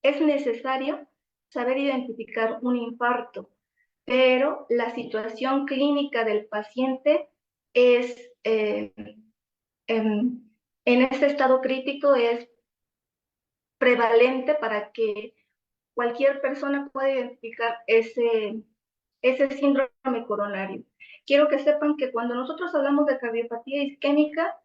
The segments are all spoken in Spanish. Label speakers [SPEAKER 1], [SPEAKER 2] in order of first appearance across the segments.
[SPEAKER 1] es necesario saber identificar un infarto, pero la situación clínica del paciente es, en este estado crítico, es prevalente para que cualquier persona pueda identificar ese síndrome coronario. Quiero que sepan que cuando nosotros hablamos de cardiopatía isquémica,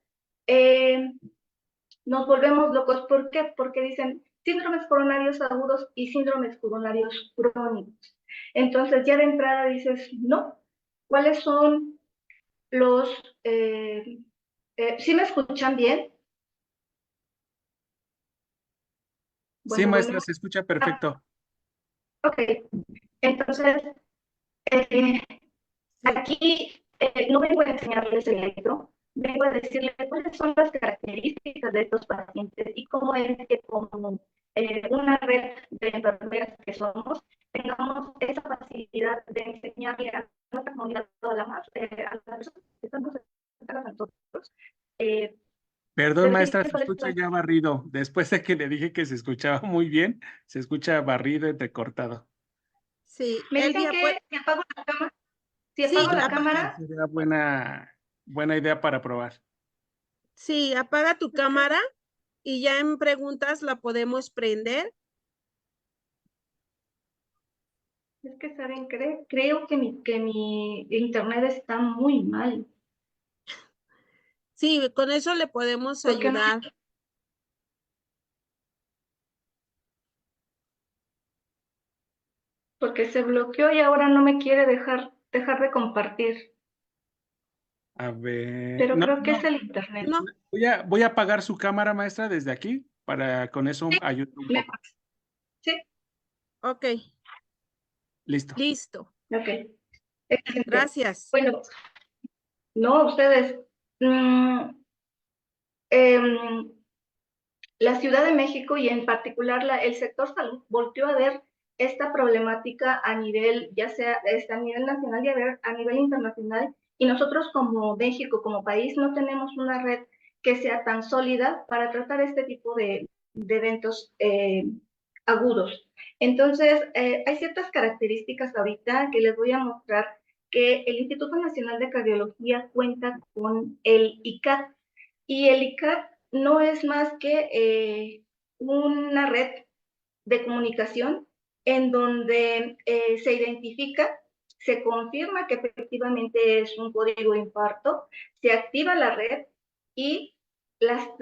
[SPEAKER 1] nos volvemos locos. ¿Por qué? Porque dicen síndromes coronarios agudos y síndromes coronarios crónicos. Entonces ya de entrada dices, no, ¿cuáles son los... ¿sí me escuchan bien?
[SPEAKER 2] Sí,
[SPEAKER 1] Bueno,
[SPEAKER 2] maestra,
[SPEAKER 1] bueno.
[SPEAKER 2] se escucha
[SPEAKER 1] Ah,
[SPEAKER 2] perfecto.
[SPEAKER 1] ok, entonces eh,
[SPEAKER 3] Sí.
[SPEAKER 1] aquí no vengo a enseñarles el electro, vengo a decirles cuáles son las características de estos pacientes y cómo es que como una red de enfermeras que somos, tengamos esa facilidad de enseñarle a nuestra comunidad, a las personas que estamos cercanas a nosotros, eh,
[SPEAKER 2] Perdón,
[SPEAKER 1] de decir
[SPEAKER 2] maestra, se
[SPEAKER 1] cuál es
[SPEAKER 2] escucha
[SPEAKER 1] la...
[SPEAKER 2] ya barrido. Después de que le dije que se escuchaba muy bien, se escucha barrido, entrecortado.
[SPEAKER 3] Sí,
[SPEAKER 1] Me dicen
[SPEAKER 3] Elvia, pues,
[SPEAKER 1] que si apago la cámara, si apago
[SPEAKER 3] sí,
[SPEAKER 1] la
[SPEAKER 2] Sí,
[SPEAKER 1] cámara,
[SPEAKER 2] sería buena idea para probar.
[SPEAKER 3] sí, apaga tu cámara y ya en preguntas la podemos prender.
[SPEAKER 1] es que saben, creo que mi internet está muy mal.
[SPEAKER 3] Sí, con eso le podemos
[SPEAKER 1] Porque no,
[SPEAKER 3] ayudar.
[SPEAKER 1] porque se bloqueó y ahora no me quiere dejar de compartir.
[SPEAKER 2] A ver,
[SPEAKER 1] Pero
[SPEAKER 2] no,
[SPEAKER 1] creo que es
[SPEAKER 2] no,
[SPEAKER 1] el internet.
[SPEAKER 3] No,
[SPEAKER 2] voy a apagar su cámara, maestra, desde aquí, para con eso
[SPEAKER 1] Sí,
[SPEAKER 2] ayudar un
[SPEAKER 1] me-
[SPEAKER 2] poco.
[SPEAKER 1] sí,
[SPEAKER 3] ok,
[SPEAKER 2] Listo.
[SPEAKER 3] listo.
[SPEAKER 1] ok. Excelente.
[SPEAKER 3] Gracias.
[SPEAKER 1] Bueno, no, ustedes. mm, em, la Ciudad de México y en particular el sector salud volteó a ver esta problemática a nivel, ya sea a nivel nacional y a nivel internacional, y nosotros como México, como país, no tenemos una red que sea tan sólida para tratar este tipo de eventos agudos. Entonces, hay ciertas características ahorita que les voy a mostrar que el Instituto Nacional de Cardiología cuenta con el ICAT, y el ICAT no es más que una red de comunicación en donde se identifica, se confirma que efectivamente es un código de infarto, se activa la red y la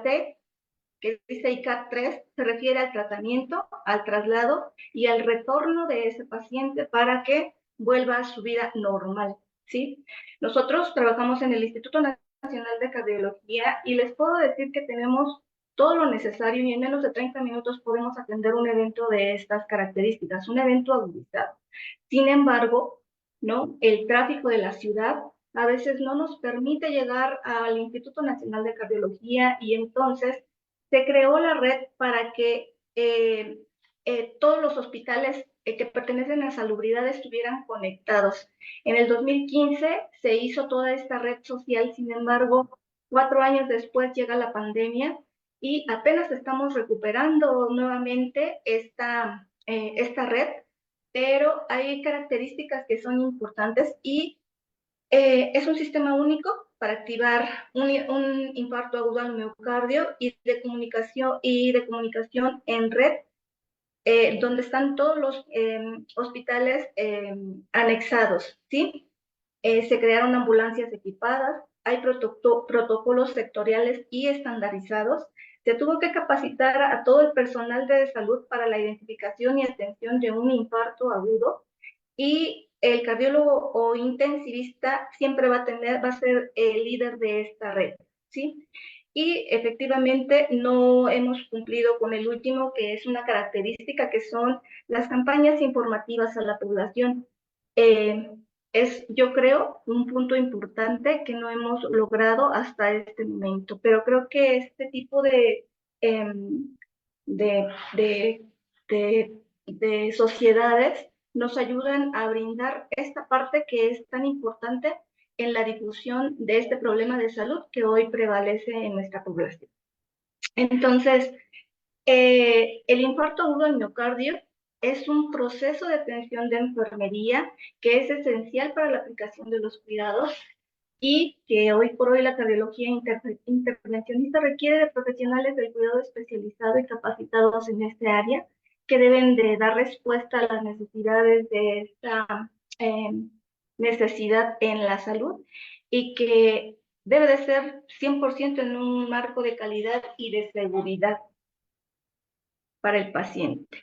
[SPEAKER 1] T, que dice ICAT 3, se refiere al tratamiento, al traslado y al retorno de ese paciente para que vuelva a su vida normal, ¿sí? Nosotros trabajamos en el Instituto Nacional de Cardiología y les puedo decir que tenemos todo lo necesario y en menos de 30 minutos podemos atender un evento de estas características, un evento agudizado. Sin embargo, ¿no? El tráfico de la ciudad a veces no nos permite llegar al Instituto Nacional de Cardiología y entonces se creó la red para que todos los hospitales que pertenecen a salubridad estuvieran conectados. En el 2015 se hizo toda esta red social, sin embargo, 4 años después llega la pandemia y apenas estamos recuperando nuevamente esta red, pero hay características que son importantes y es un sistema único para activar un infarto agudo al miocardio y de comunicación en red, donde están todos los hospitales anexados, ¿sí? Se crearon ambulancias equipadas, hay protocolos sectoriales y estandarizados. Se tuvo que capacitar a todo el personal de salud para la identificación y atención de un infarto agudo, y el cardiólogo o intensivista siempre va a ser el líder de esta red, ¿sí? Y efectivamente no hemos cumplido con el último, que es una característica, que son las campañas informativas a la población. Eh, es, yo creo, un punto importante que no hemos logrado hasta este momento, pero creo que este tipo eh, de, de, de sociedades nos ayudan a brindar esta parte que es tan importante en la difusión de este problema de salud que hoy prevalece en nuestra población. Entonces, El infarto agudo del miocardio es un proceso de atención de enfermería que es esencial para la aplicación de los cuidados y que hoy por hoy la cardiología intervencionista requiere de profesionales del cuidado especializado y capacitados en este área que deben de dar respuesta a las necesidades de esta necesidad en la salud y que debe de ser 100% en un marco de calidad y de seguridad para el paciente.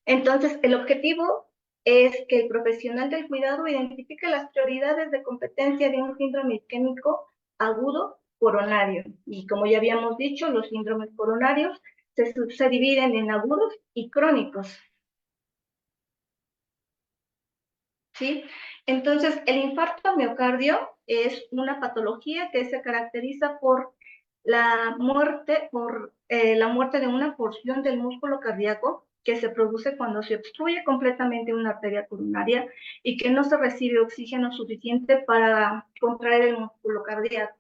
[SPEAKER 1] Entonces, el objetivo es que el profesional del cuidado identifique las prioridades de competencia de un síndrome isquémico agudo coronario. Y como ya habíamos dicho, los síndromes coronarios se dividen en agudos y crónicos. ¿Sí? Entonces, el infarto al miocardio es una patología que se caracteriza por la muerte de una porción del músculo cardíaco que se produce cuando se obstruye completamente una arteria coronaria y que no se recibe oxígeno suficiente para contraer el músculo cardíaco.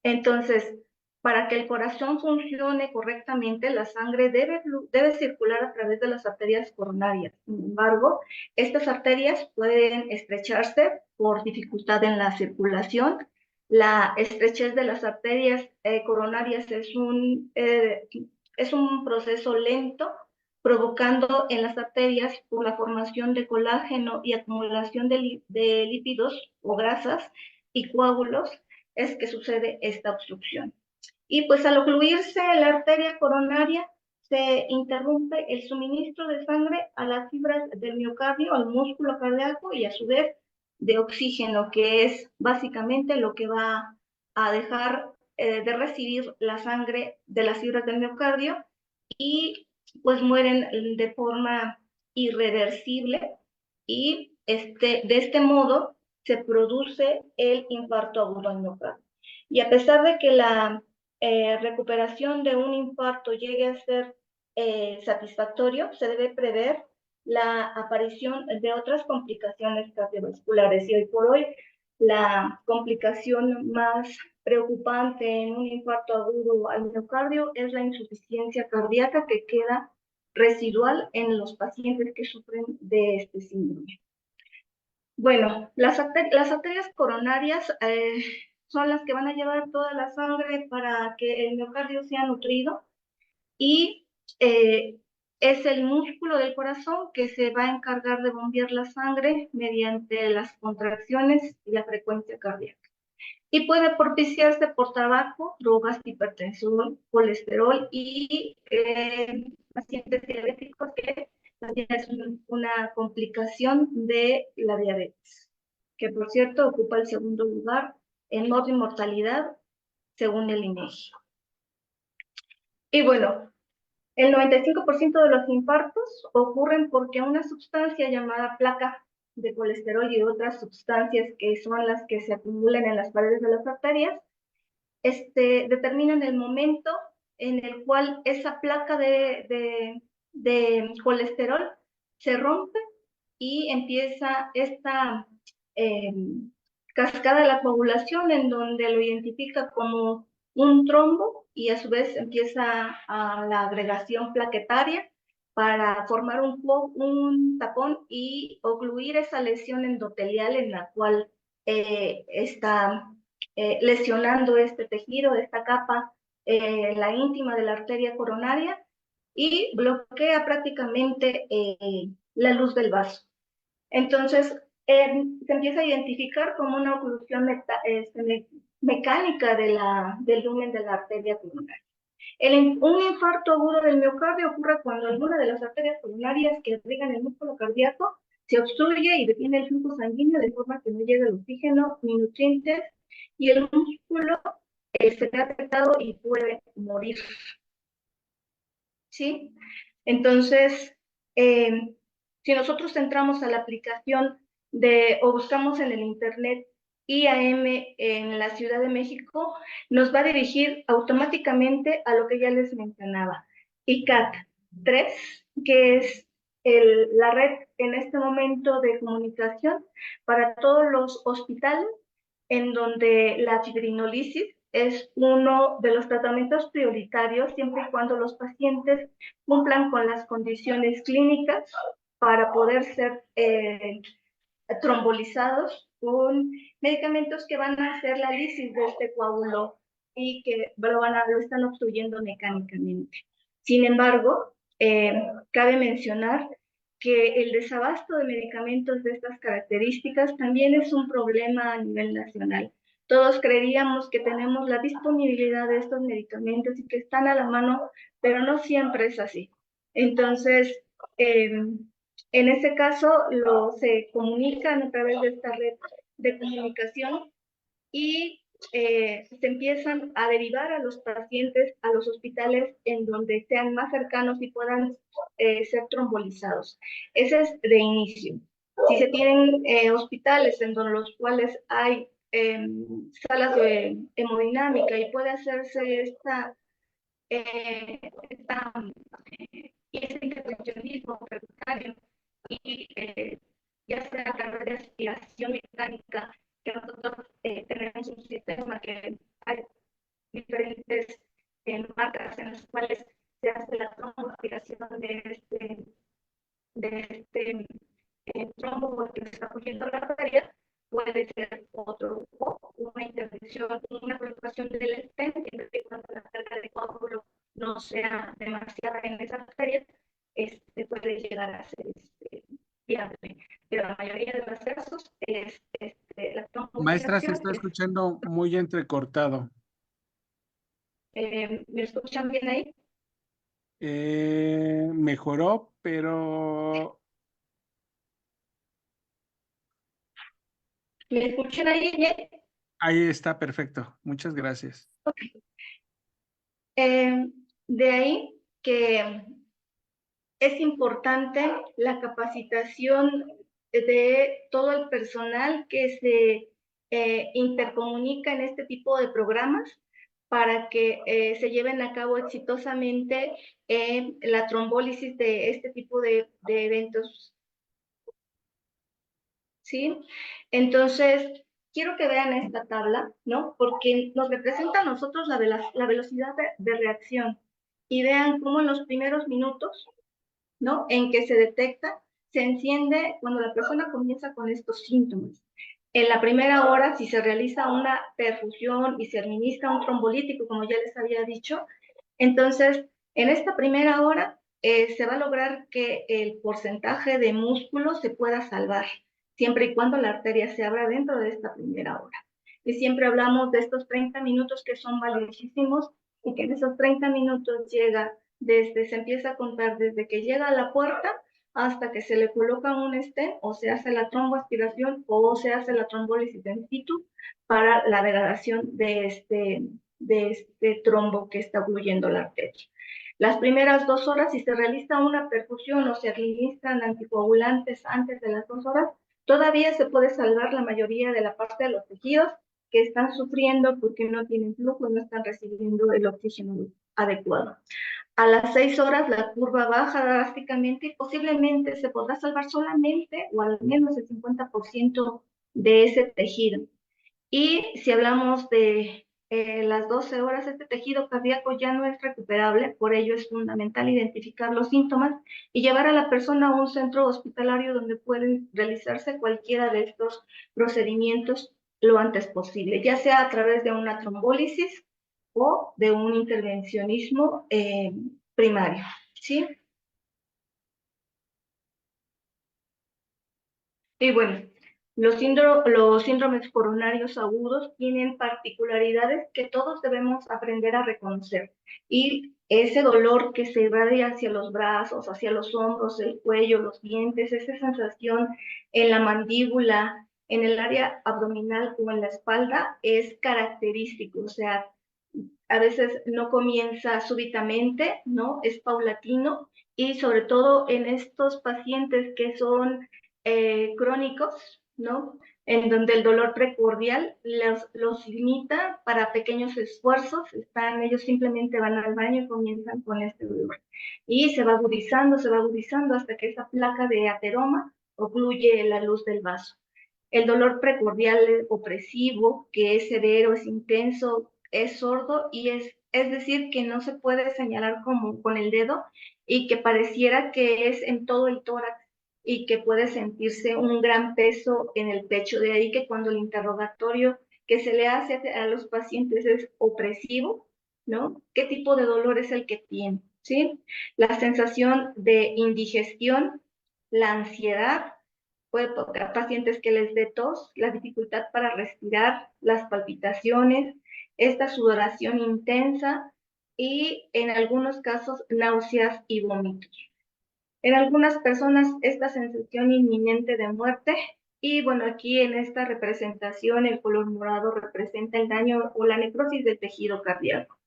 [SPEAKER 1] Entonces, para que el corazón funcione correctamente, la sangre debe circular a través de las arterias coronarias. Sin embargo, estas arterias pueden estrecharse por dificultad en la circulación. La estrechez de las arterias coronarias es un proceso lento, provocando en las arterias por la formación de colágeno y acumulación de lípidos o grasas y coágulos, es que sucede esta obstrucción. Y pues al ocluirse la arteria coronaria, se interrumpe el suministro de sangre a las fibras del miocardio, al músculo cardíaco y a su vez de oxígeno, que es básicamente lo que va a dejar de recibir la sangre de las fibras del miocardio y pues mueren de forma irreversible y de este modo se produce el infarto agudo al miocardio. Y a pesar de que la recuperación de un infarto llegue a ser satisfactorio, se debe prever la aparición de otras complicaciones cardiovasculares. Y hoy por hoy, la complicación más preocupante en un infarto agudo al miocardio es la insuficiencia cardíaca que queda residual en los pacientes que sufren de este síndrome. Bueno, las arterias coronarias son las que van a llevar toda la sangre para que el miocardio sea nutrido y es el músculo del corazón que se va a encargar de bombear la sangre mediante las contracciones y la frecuencia cardíaca. Y puede propiciarse por tabaco, drogas, hipertensión, colesterol y pacientes diabéticos, que también es una complicación de la diabetes, que por cierto ocupa el segundo lugar en modo de mortalidad según el INEGI. Y bueno, el 95% de los infartos ocurren porque una sustancia llamada placa de colesterol y otras sustancias que son las que se acumulan en las paredes de las arterias, determinan el momento en el cual esa placa de colesterol se rompe y empieza esta cascada de la coagulación, en donde lo identifica como un trombo y a su vez empieza la agregación plaquetaria para formar un tapón y ocluir esa lesión endotelial en la cual está lesionando este tejido, esta capa, la íntima de la arteria coronaria, y bloquea prácticamente la luz del vaso. Entonces, se empieza a identificar como una oclusión mecánica del lumen de la arteria coronaria. Un infarto agudo del miocardio ocurre cuando alguna de las arterias coronarias que irrigan el músculo cardíaco se obstruye y detiene el flujo sanguíneo de forma que no llegue el oxígeno ni nutrientes y el músculo se ve afectado y puede morir. ¿Sí? Entonces, si nosotros entramos a la aplicación o buscamos en el internet IAM en la Ciudad de México, nos va a dirigir automáticamente a lo que ya les mencionaba, ICAT-3, que es la red en este momento de comunicación para todos los hospitales en donde la fibrinolisis es uno de los tratamientos prioritarios siempre y cuando los pacientes cumplan con las condiciones clínicas para poder ser trombolizados con medicamentos que van a hacer la lisis de este coágulo y que lo están obstruyendo mecánicamente. Sin embargo, cabe mencionar que el desabasto de medicamentos de estas características también es un problema a nivel nacional. Todos creeríamos que tenemos la disponibilidad de estos medicamentos y que están a la mano, pero no siempre es así. Entonces, en este caso, se comunican a través de esta red de comunicación y se empiezan a derivar a los pacientes a los hospitales en donde sean más cercanos y puedan ser trombolizados. Ese es de inicio. Si se tienen hospitales en donde los cuales hay salas de hemodinámica y puede hacerse ese intervencionismo percutario y ya sea a través de aspiración mecánica, que nosotros tenemos un sistema que hay diferentes marcas en las cuales se hace la tromboaspiración de este trombo que está cogiendo la arteria, puede ser otro, o una intervención, una colocación del stent, que cuando la carga de coágulo no sea demasiada en esa arteria, puede llegar a ser viable. Pero la mayoría de los casos es la
[SPEAKER 2] Maestra, se
[SPEAKER 1] tromboaspiración.
[SPEAKER 2] está escuchando muy entrecortado.
[SPEAKER 1] ¿Me escuchan bien ahí?
[SPEAKER 2] Mejoró, pero
[SPEAKER 1] ¿Me escuchan ahí bien?
[SPEAKER 2] ahí está perfecto. Muchas gracias.
[SPEAKER 1] De ahí que es importante la capacitación de todo el personal que se intercomunica en este tipo de programas para que se lleven a cabo exitosamente la trombólisis de este tipo de eventos. ¿Sí? Entonces, quiero que vean esta tabla, ¿no? Porque nos representa a nosotros la velocidad de reacción. Y vean cómo en los primeros minutos, ¿no? En que se detecta, se enciende cuando la persona comienza con estos síntomas. En la primera hora, si se realiza una perfusión y se administra un trombolítico, como ya les había dicho, entonces, en esta primera hora se va a lograr que el porcentaje de músculo se pueda salvar, siempre y cuando la arteria se abra dentro de esta primera hora. Y siempre hablamos de estos 30 minutos que son valiosísimos y que en esos 30 minutos se empieza a contar desde que llega a la puerta hasta que se le coloca un stent o se hace la tromboaspiración o se hace la trombólisis in situ para la degradación de este trombo que está ocluyendo la arteria. Las primeras 2 horas, si se realiza una perfusión o se administran anticoagulantes antes de las 2 horas, todavía se puede salvar la mayoría de la parte de los tejidos que están sufriendo porque no tienen flujo y no están recibiendo el oxígeno adecuado. A las 6 horas la curva baja drásticamente y posiblemente se podrá salvar solamente o al menos el 50% de ese tejido. Y si hablamos de las 12 horas, este tejido cardíaco ya no es recuperable, por ello es fundamental identificar los síntomas y llevar a la persona a un centro hospitalario donde pueden realizarse cualquiera de estos procedimientos lo antes posible, ya sea a través de una trombólisis o de un intervencionismo primario, ¿sí? Y bueno, los síndromes coronarios agudos tienen particularidades que todos debemos aprender a reconocer. Y ese dolor que se irradia hacia los brazos, hacia los hombros, el cuello, los dientes, esa sensación en la mandíbula, en el área abdominal o en la espalda es característico. O sea, a veces no comienza súbitamente, ¿no? Es paulatino y sobre todo en estos pacientes que son crónicos, ¿no? En donde el dolor precordial los limita para pequeños esfuerzos, ellos simplemente van al baño y comienzan con este dolor. Y se va agudizando hasta que esa placa de ateroma ocluye la luz del vaso. El dolor precordial opresivo, que es severo, es intenso, es sordo y es decir, que no se puede señalar como con el dedo y que pareciera que es en todo el tórax y que puede sentirse un gran peso en el pecho. De ahí que cuando el interrogatorio que se le hace a los pacientes es opresivo, ¿no? ¿Qué tipo de dolor es el que tiene? ¿Sí? La sensación de indigestión, la ansiedad, puede tocar pacientes que les dé tos, la dificultad para respirar, las palpitaciones, esta sudoración intensa y en algunos casos náuseas y vómitos. En algunas personas esta sensación inminente de muerte y bueno, aquí en esta representación el color morado representa el daño o la necrosis del tejido cardíaco.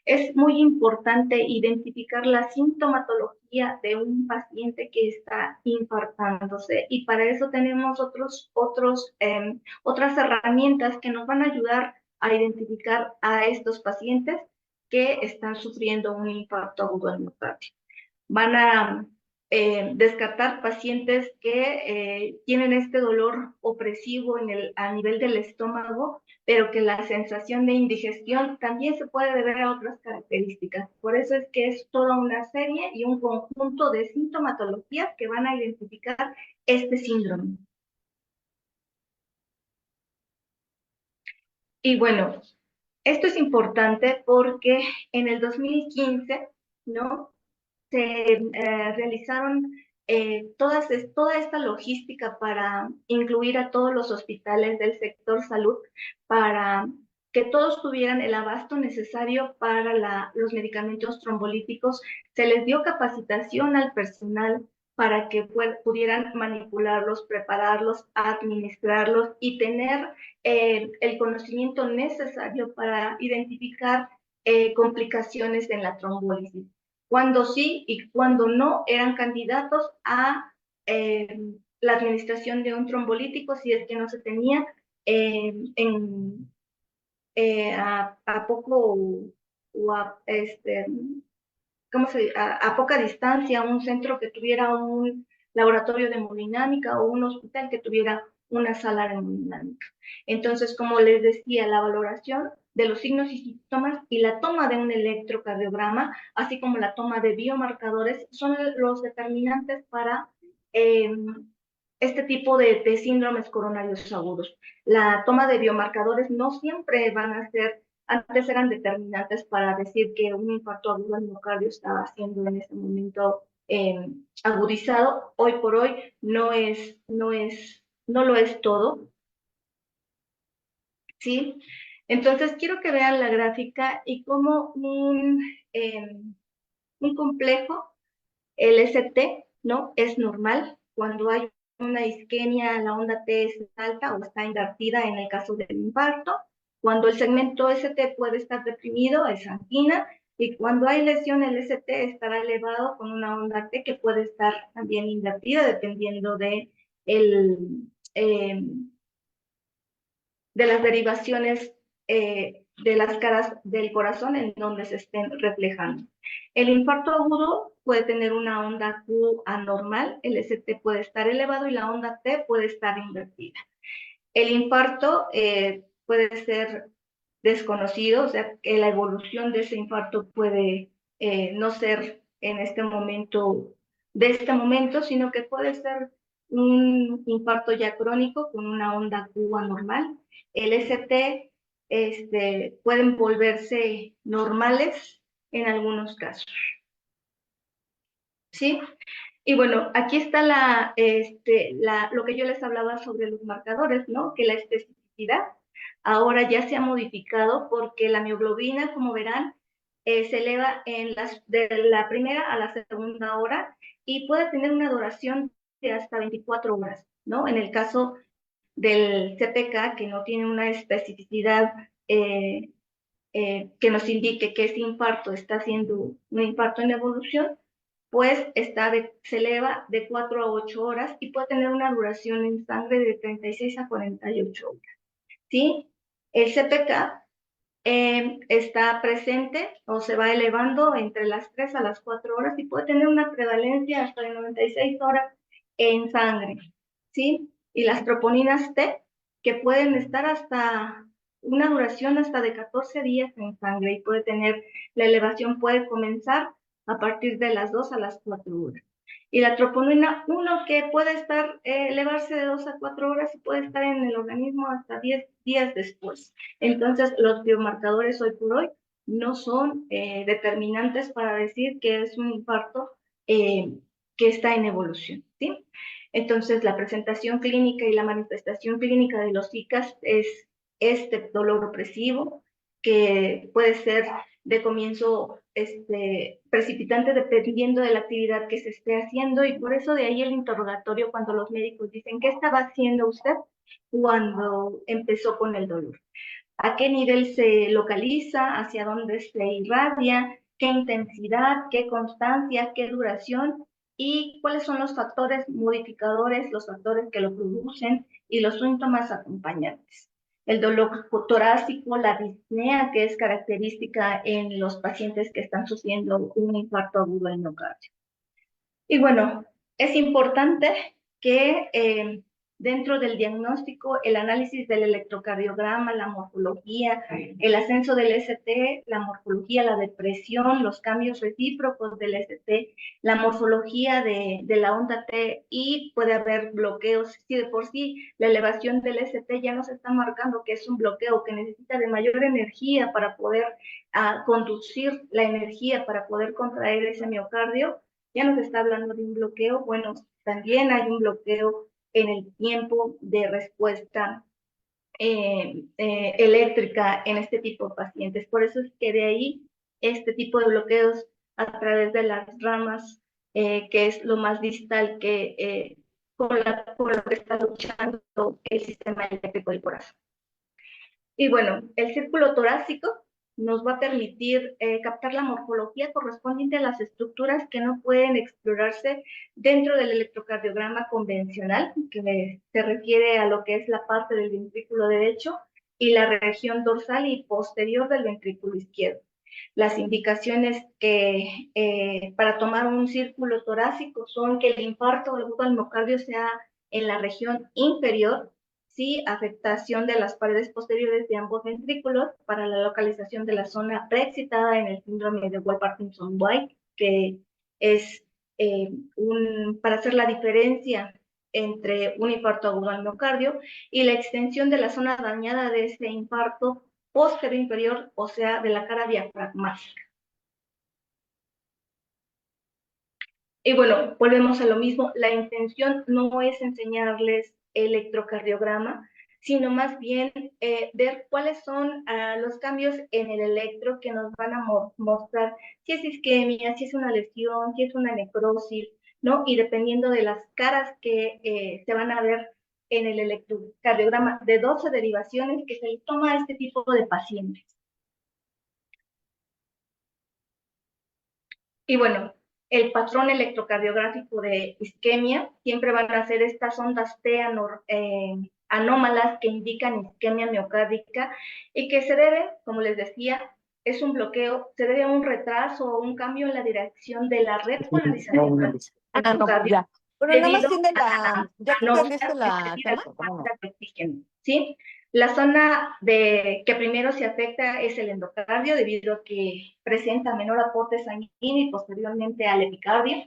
[SPEAKER 1] Es muy importante identificar la sintomatología de un paciente que está infartándose y para eso tenemos otras herramientas que nos van a ayudar a identificar a estos pacientes que están sufriendo un infarto agudo al miocardio. Van a descartar pacientes que tienen este dolor opresivo a nivel del estómago, pero que la sensación de indigestión también se puede deber a otras características. Por eso es que es toda una serie y un conjunto de sintomatologías que van a identificar este síndrome. Y bueno, esto es importante porque en el 2015, ¿no? Se realizaron toda esta logística para incluir a todos los hospitales del sector salud para que todos tuvieran el abasto necesario para los medicamentos trombolíticos. Se les dio capacitación al personal para que pudieran manipularlos, prepararlos, administrarlos y tener el conocimiento necesario para identificar complicaciones en la trombólisis. Cuando sí y cuando no eran candidatos a la administración de un trombolítico si es que no se tenía a poco o a poca distancia un centro que tuviera un laboratorio de hemodinámica o un hospital que tuviera una sala de hemodinámica. Entonces, como les decía, la valoración de los signos y síntomas y la toma de un electrocardiograma, así como la toma de biomarcadores, son los determinantes para este tipo de síndromes coronarios agudos. La toma de biomarcadores no siempre van a ser, antes eran determinantes para decir que un infarto agudo al miocardio estaba siendo en ese momento agudizado. Hoy por hoy no lo es todo, ¿sí? Entonces quiero que vean la gráfica y cómo un complejo, el ST, ¿no? Es normal cuando hay una isquemia, la onda T es alta o está invertida en el caso del infarto. Cuando el segmento ST puede estar deprimido, es angina. Y cuando hay lesión, el ST estará elevado con una onda T que puede estar también invertida dependiendo eh, de las derivaciones de las caras del corazón en donde se estén reflejando. El infarto agudo puede tener una onda Q anormal, el ST puede estar elevado y la onda T puede estar invertida. El infarto puede ser desconocido, o sea, que la evolución de ese infarto puede no ser en este momento, sino que puede ser un infarto ya crónico con una onda Q anormal. El ST pueden volverse normales en algunos casos. ¿Sí? Y bueno, aquí está lo que yo les hablaba sobre los marcadores, ¿no? Que la especificidad ahora ya se ha modificado porque la mioglobina, como verán, se eleva de la primera a la segunda hora y puede tener una duración de hasta 24 horas, ¿no? En el caso del CPK, que no tiene una especificidad que nos indique que ese infarto está siendo un infarto en evolución, pues se eleva de 4 a 8 horas y puede tener una duración en sangre de 36 a 48 horas. ¿Sí? El CPK está presente o se va elevando entre las 3 a las 4 horas y puede tener una prevalencia hasta de 96 horas en sangre. ¿Sí? Y las troponinas T, que pueden estar hasta una duración hasta de 14 días en sangre y puede tener, la elevación puede comenzar a partir de las 2 a las 4 horas. Y la troponina 1, que puede estar, elevarse de 2 a 4 horas y puede estar en el organismo hasta 10 días después. Entonces, los biomarcadores hoy por hoy no son determinantes para decir que es un infarto que está en evolución, ¿sí? Entonces, la presentación clínica y la manifestación clínica de los ICAS es este dolor opresivo, que puede ser de comienzo precipitante dependiendo de la actividad que se esté haciendo, y por eso de ahí el interrogatorio cuando los médicos dicen, ¿qué estaba haciendo usted cuando empezó con el dolor? ¿A qué nivel se localiza? ¿Hacia dónde se irradia? ¿Qué intensidad? ¿Qué constancia? ¿Qué duración? ¿Y cuáles son los factores modificadores, los factores que lo producen y los síntomas acompañantes? El dolor torácico, la disnea, que es característica en los pacientes que están sufriendo un infarto agudo del miocardio. Y bueno, es importante que dentro del diagnóstico, el análisis del electrocardiograma, la morfología, el ascenso del ST, la morfología, la depresión, los cambios recíprocos del ST, la morfología de la onda T, y puede haber bloqueos. Si de por sí la elevación del ST ya nos está marcando que es un bloqueo, que necesita de mayor energía para poder conducir la energía para poder contraer ese miocardio, ya nos está hablando de un bloqueo. Bueno, también hay un bloqueo en el tiempo de respuesta eléctrica en este tipo de pacientes. Por eso es que de ahí este tipo de bloqueos a través de las ramas, que es lo más distal que con lo que está luchando el sistema eléctrico del corazón. Y bueno, el círculo torácico nos va a permitir captar la morfología correspondiente a las estructuras que no pueden explorarse dentro del electrocardiograma convencional, que se refiere a lo que es la parte del ventrículo derecho y la región dorsal y posterior del ventrículo izquierdo. Las indicaciones que para tomar un círculo torácico son que el infarto agudo al miocardio sea en la región inferior, sí, afectación de las paredes posteriores de ambos ventrículos para la localización de la zona preexcitada en el síndrome de White-Parkinson-White, que es para hacer la diferencia entre un infarto agudo al miocardio y la extensión de la zona dañada de ese infarto posterior inferior, o sea, de la cara diafragmática. Y bueno, volvemos a lo mismo, la intención no es enseñarles electrocardiograma, sino más bien ver cuáles son los cambios en el electro que nos van a mostrar si es isquemia, si es una lesión, si es una necrosis, ¿no? Y dependiendo de las caras que se van a ver en el electrocardiograma de 12 derivaciones que se les toma a este tipo de pacientes. Y bueno, el patrón electrocardiográfico de isquemia siempre van a ser estas ondas T anómalas que indican isquemia miocárdica y que se debe, como les decía, es un bloqueo, se debe a un retraso o un cambio en la dirección de la repolarización del miocardio.
[SPEAKER 4] Bueno, nada más tiene ¿ya te cambiaste la cama?
[SPEAKER 1] ¿Sí? La zona que primero se afecta es el endocardio, debido a que presenta menor aporte sanguíneo y posteriormente al epicardio.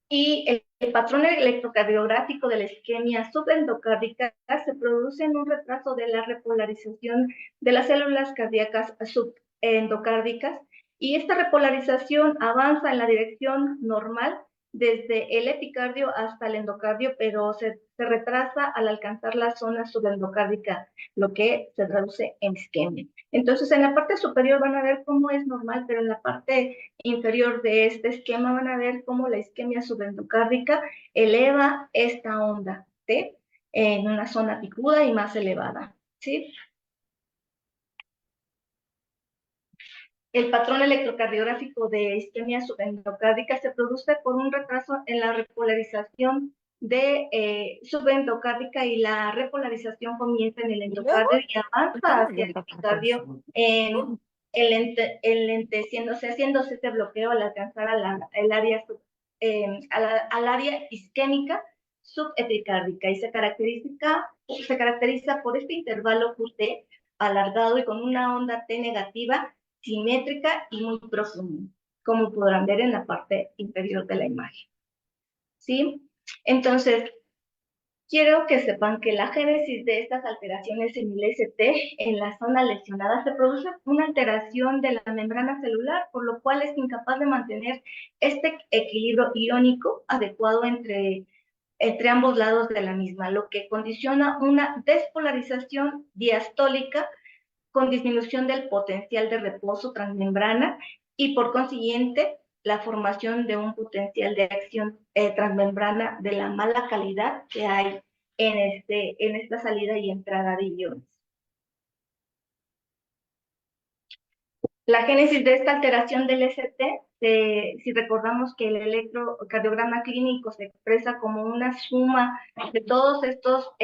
[SPEAKER 1] Y el patrón electrocardiográfico de la isquemia subendocárdica se produce en un retraso de la repolarización de las células cardíacas subendocárdicas, y esta repolarización avanza en la dirección normal desde el epicardio hasta el endocardio, pero se retrasa al alcanzar la zona subendocárdica, lo que se traduce en isquemia. Entonces, en la parte superior van a ver cómo es normal, pero en la parte inferior de este esquema van a ver cómo la isquemia subendocárdica eleva esta onda T en una zona picuda y más elevada, ¿sí? El patrón electrocardiográfico de isquemia subendocárdica se produce por un retraso en la repolarización de subendocárdica, y la repolarización comienza en el endocardio y avanza hacia el epicardio haciéndose este bloqueo al alcanzar al área isquémica, subepicárdica y se caracteriza por este intervalo QT alargado y con una onda T negativa, simétrica y muy profunda, como podrán ver en la parte inferior de la imagen. ¿Sí? Entonces, quiero que sepan que la génesis de estas alteraciones en el ST, en la zona lesionada, se produce una alteración de la membrana celular, por lo cual es incapaz de mantener este equilibrio iónico adecuado entre ambos lados de la misma, lo que condiciona una despolarización diastólica con disminución del potencial de reposo transmembrana y por consiguiente la formación de un potencial de acción transmembrana de la mala calidad que hay en esta salida y entrada de iones. La génesis de esta alteración del ST, si recordamos que el electrocardiograma clínico se expresa como una suma de todos estos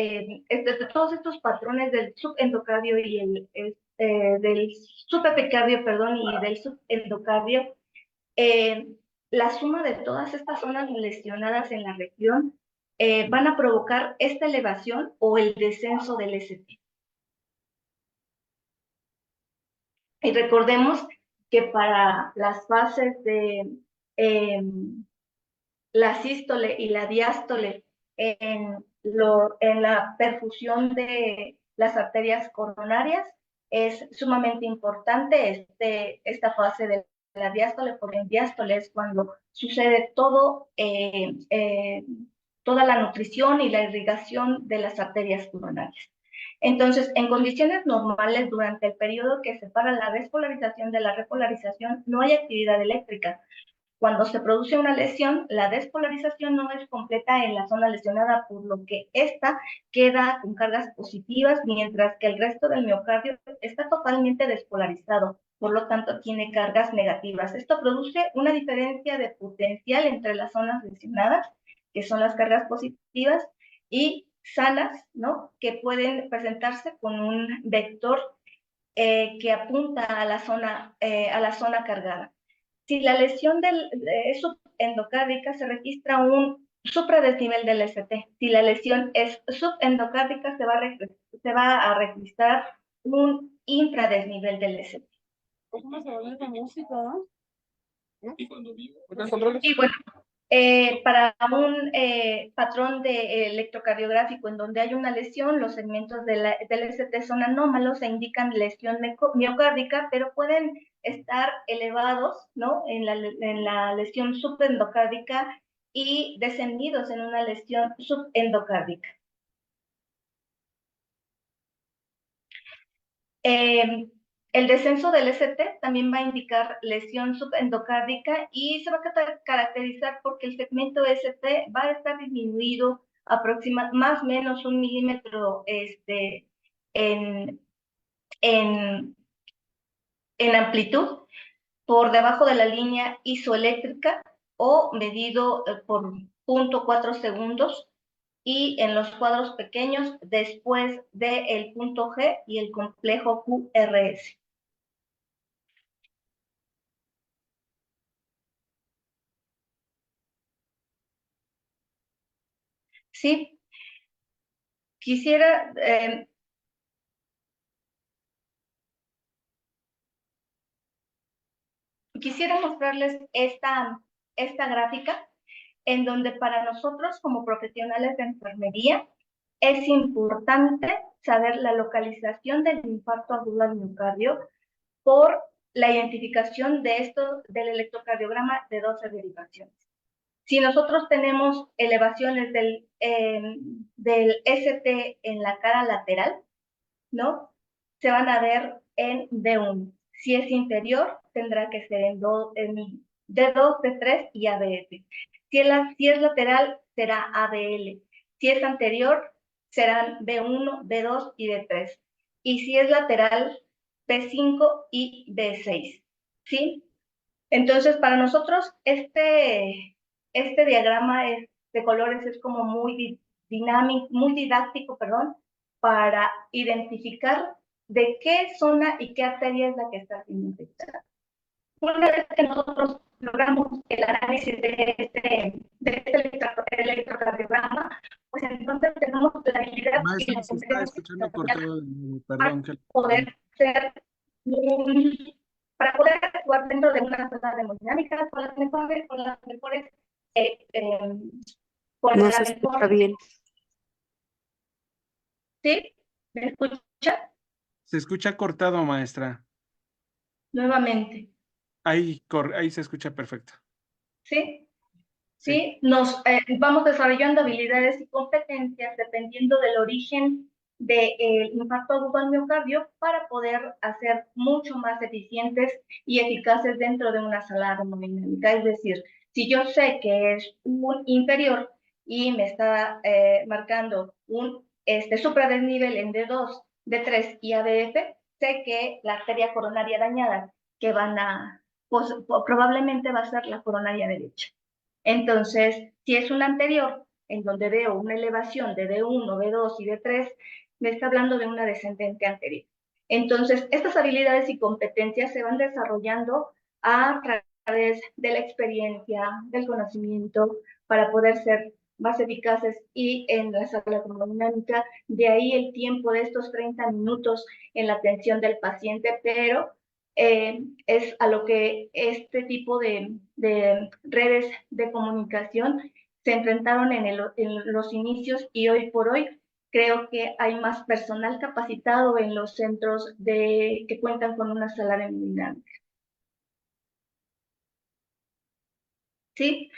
[SPEAKER 1] patrones del subendocardio y del subepicardio, perdón, y del subendocardio, la suma de todas estas zonas lesionadas en la región van a provocar esta elevación o el descenso del ST. Y recordemos que para las fases de la sístole y la diástole en la perfusión de las arterias coronarias, es sumamente importante esta fase de la diástole, porque en diástole es cuando sucede toda la nutrición y la irrigación de las arterias coronarias. Entonces, en condiciones normales, durante el periodo que separa la despolarización de la repolarización, no hay actividad eléctrica. Cuando se produce una lesión, la despolarización no es completa en la zona lesionada, por lo que esta queda con cargas positivas, mientras que el resto del miocardio está totalmente despolarizado, por lo tanto tiene cargas negativas. Esto produce una diferencia de potencial entre las zonas lesionadas, que son las cargas positivas, y sanas, ¿no? Que pueden presentarse con un vector que apunta a la zona cargada. Si la lesión es subendocárdica, se registra un supradesnivel del ST. Si la lesión es subendocárdica, se va a registrar un infradesnivel del ST.
[SPEAKER 4] ¿Cómo se vuelve esa música, no?
[SPEAKER 2] Y
[SPEAKER 1] bueno, para un patrón de electrocardiográfico en donde hay una lesión, los segmentos del ST son anómalos e indican lesión miocárdica, pero pueden estar elevados, ¿no? en la lesión subendocárdica y descendidos en una lesión subendocárdica. El descenso del ST también va a indicar lesión subendocárdica y se va a caracterizar porque el segmento ST va a estar disminuido más o menos 1 milímetro en amplitud por debajo de la línea isoeléctrica o medido por 0.4 segundos, y en los cuadros pequeños después del punto G y el complejo QRS. Sí, quisiera mostrarles esta gráfica en donde para nosotros como profesionales de enfermería es importante saber la localización del infarto agudo al miocardio por la identificación del electrocardiograma de 12 derivaciones. Si nosotros tenemos elevaciones del ST en la cara lateral, ¿no? Se van a ver en D1. Si es inferior, tendrá que ser en D2, D3 y ABF. Si es lateral, será ABL. Si es anterior, serán B1, B2 y D3. Y si es lateral, B5 y B6. ¿Sí? Entonces, para nosotros, este diagrama de colores es como muy dinámico, muy didáctico, perdón, para identificar de qué zona y qué arteria es la que está siendo infectada. Una vez que nosotros logramos el análisis de este electrocardiograma, pues entonces tenemos la habilidad y
[SPEAKER 2] Maestra,
[SPEAKER 1] la
[SPEAKER 2] se está
[SPEAKER 1] competencia
[SPEAKER 2] escuchando cortado, perdón. Que...
[SPEAKER 1] poder ser, para poder actuar dentro de una sala de hemodinámica con las mejores, con
[SPEAKER 4] No
[SPEAKER 1] la
[SPEAKER 4] se escucha
[SPEAKER 1] mejor,
[SPEAKER 4] bien.
[SPEAKER 1] ¿sí? ¿Me escucha?
[SPEAKER 2] Se escucha cortado, maestra.
[SPEAKER 1] Nuevamente,
[SPEAKER 2] Ahí se escucha perfecto.
[SPEAKER 1] ¿sí?
[SPEAKER 2] Sí.
[SPEAKER 1] ¿Sí? Nos vamos desarrollando habilidades y competencias dependiendo del origen del infarto agudo al miocardio para poder hacer mucho más eficientes y eficaces dentro de una sala de hemodinámica. Es decir, si yo sé que es un inferior y me está marcando un supradesnivel en D2, D3 y ABF, sé que la arteria coronaria dañada que pues, probablemente va a ser la coronaria derecha. Entonces, si es un anterior, en donde veo una elevación de D1, D2 y D3, me está hablando de una descendente anterior. Entonces, estas habilidades y competencias se van desarrollando a través de la experiencia, del conocimiento, para poder ser más eficaces y en la sala hemodinámica, de ahí el tiempo de estos 30 minutos en la atención del paciente, pero es a lo que este tipo de redes de comunicación se enfrentaron en los inicios y hoy por hoy creo que hay más personal capacitado en los centros que cuentan con una sala de hemodinámica. ¿Sí?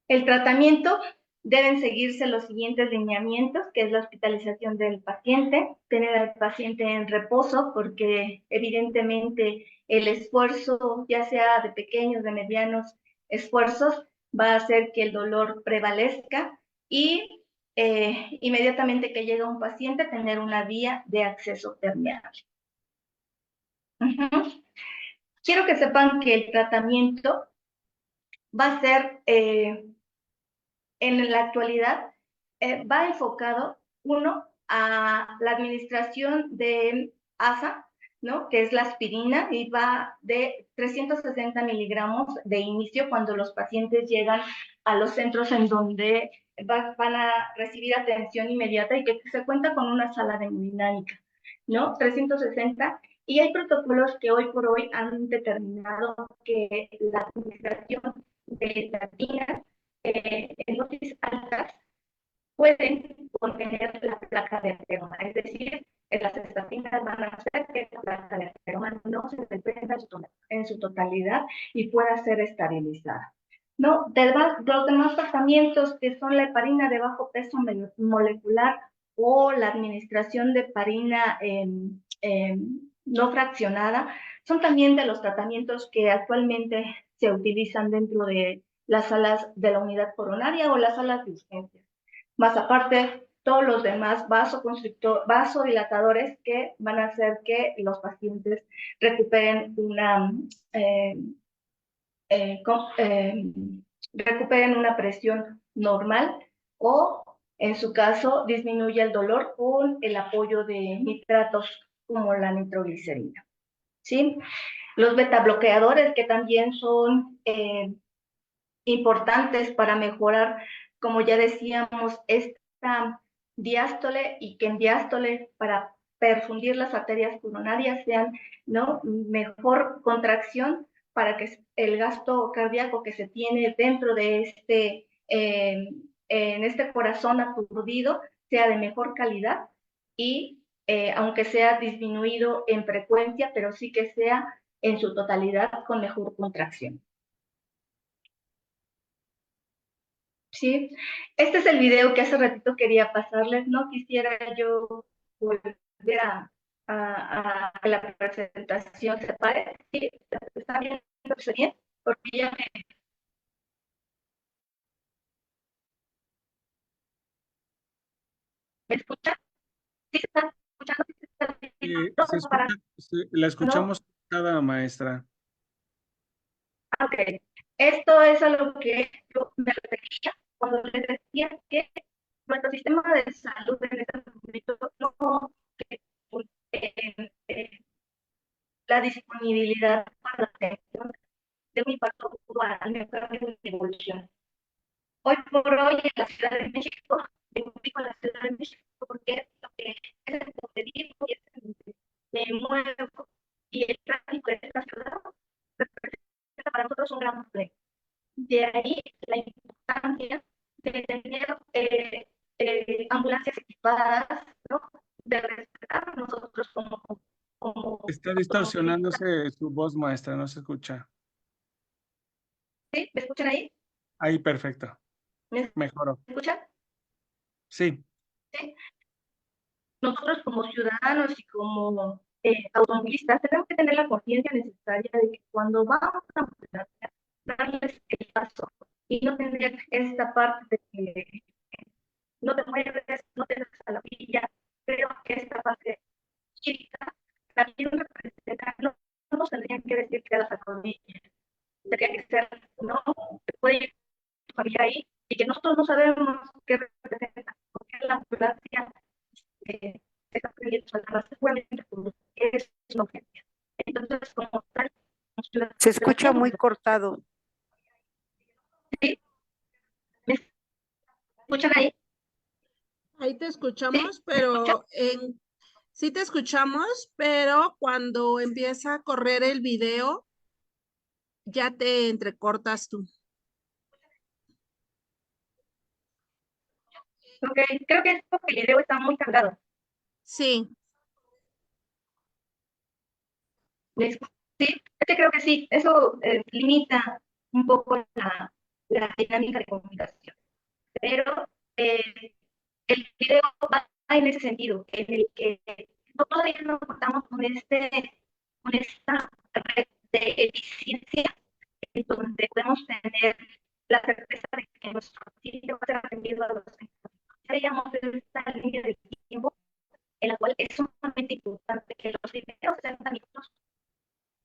[SPEAKER 1] El tratamiento deben seguirse los siguientes lineamientos, que es la hospitalización del paciente, tener al paciente en reposo, porque evidentemente el esfuerzo, ya sea de pequeños, de medianos esfuerzos, va a hacer que el dolor prevalezca y inmediatamente que llega un paciente, tener una vía de acceso permeable. Quiero que sepan que el tratamiento va a ser en la actualidad va enfocado, uno, a la administración de ASA, ¿no? Que es la aspirina, y va de 360 miligramos de inicio cuando los pacientes llegan a los centros en donde van a recibir atención inmediata y que se cuenta con una sala de hemodinámica, ¿no? 360. Y hay protocolos que hoy por hoy han determinado que la administración de estatinas en dosis altas pueden contener la placa de ateroma, es decir, las estatinas van a hacer que la placa de ateroma no se desprenda en su totalidad y pueda ser estabilizada. No, los demás tratamientos que son la heparina de bajo peso molecular o la administración de heparina no fraccionada son también de los tratamientos que actualmente se utilizan dentro de las salas de la unidad coronaria o las salas de urgencias. Más aparte, todos los demás vasodilatadores que van a hacer que los pacientes recuperen recuperen una presión normal o, en su caso, disminuye el dolor con el apoyo de nitratos como la nitroglicerina. ¿Sí? Los betabloqueadores, que también son importantes para mejorar, como ya decíamos, esta diástole, y que en diástole, para perfundir las arterias coronarias, sean, ¿no?, mejor contracción para que el gasto cardíaco que se tiene dentro de en este corazón aturdido sea de mejor calidad y aunque sea disminuido en frecuencia, pero sí que sea en su totalidad con mejor contracción. Sí, este es el video que hace ratito quería pasarles. No quisiera yo volver a que la presentación se pare. Sí, está bien, porque ya me escucha. Sí, se está escuchando. Sí, se está
[SPEAKER 2] Se escucha, la escuchamos cada maestra.
[SPEAKER 1] Ok, esto es a lo que yo me refería cuando les decía que nuestro sistema de salud en este momento no la disponibilidad para la atención de un infarto nuevo y el tráfico de esta ciudad representa para nosotros un gran problema. De ahí la importancia de tener ambulancias equipadas, ¿no? De respetar nosotros
[SPEAKER 2] Está distorsionándose su voz, maestra, no se escucha.
[SPEAKER 1] ¿Sí? ¿Me escuchan ahí?
[SPEAKER 2] Ahí, perfecto.
[SPEAKER 1] ¿Me
[SPEAKER 2] Mejoró.
[SPEAKER 1] escuchan?
[SPEAKER 2] Sí.
[SPEAKER 1] ¿Sí? Nosotros como ciudadanos y como automovilistas tenemos que tener la conciencia necesaria de que cuando vamos a una ambulancia, darles el paso y no tener esta parte de que no te mueves, no te das a la orilla. Creo que esta parte cívica también representa, no nos tendrían que decir que a las rodillas, tendría que ser, no, te puede ir tu familia ahí y que nosotros no sabemos qué representa, porque la ambulancia está previsto a la seguramente es una urgencia. Entonces, como tal,
[SPEAKER 4] Se escucha muy cortado.
[SPEAKER 1] ¿sí? ¿Me escuchan ahí?
[SPEAKER 3] Ahí te escuchamos, pero sí te escuchamos, pero cuando empieza a correr el video, ya te entrecortas tú.
[SPEAKER 1] Porque creo que es porque el video está muy cargado.
[SPEAKER 3] Sí,
[SPEAKER 1] Sí, es que creo que sí, eso limita un poco la dinámica de comunicación. Pero el video va en ese sentido, en el que todavía no contamos con esta red de eficiencia en donde podemos tener la certeza de que nuestro paciente va a ser atendido a los veíamos esta línea de tiempo en la cual es sumamente importante que los primeros 60 minutos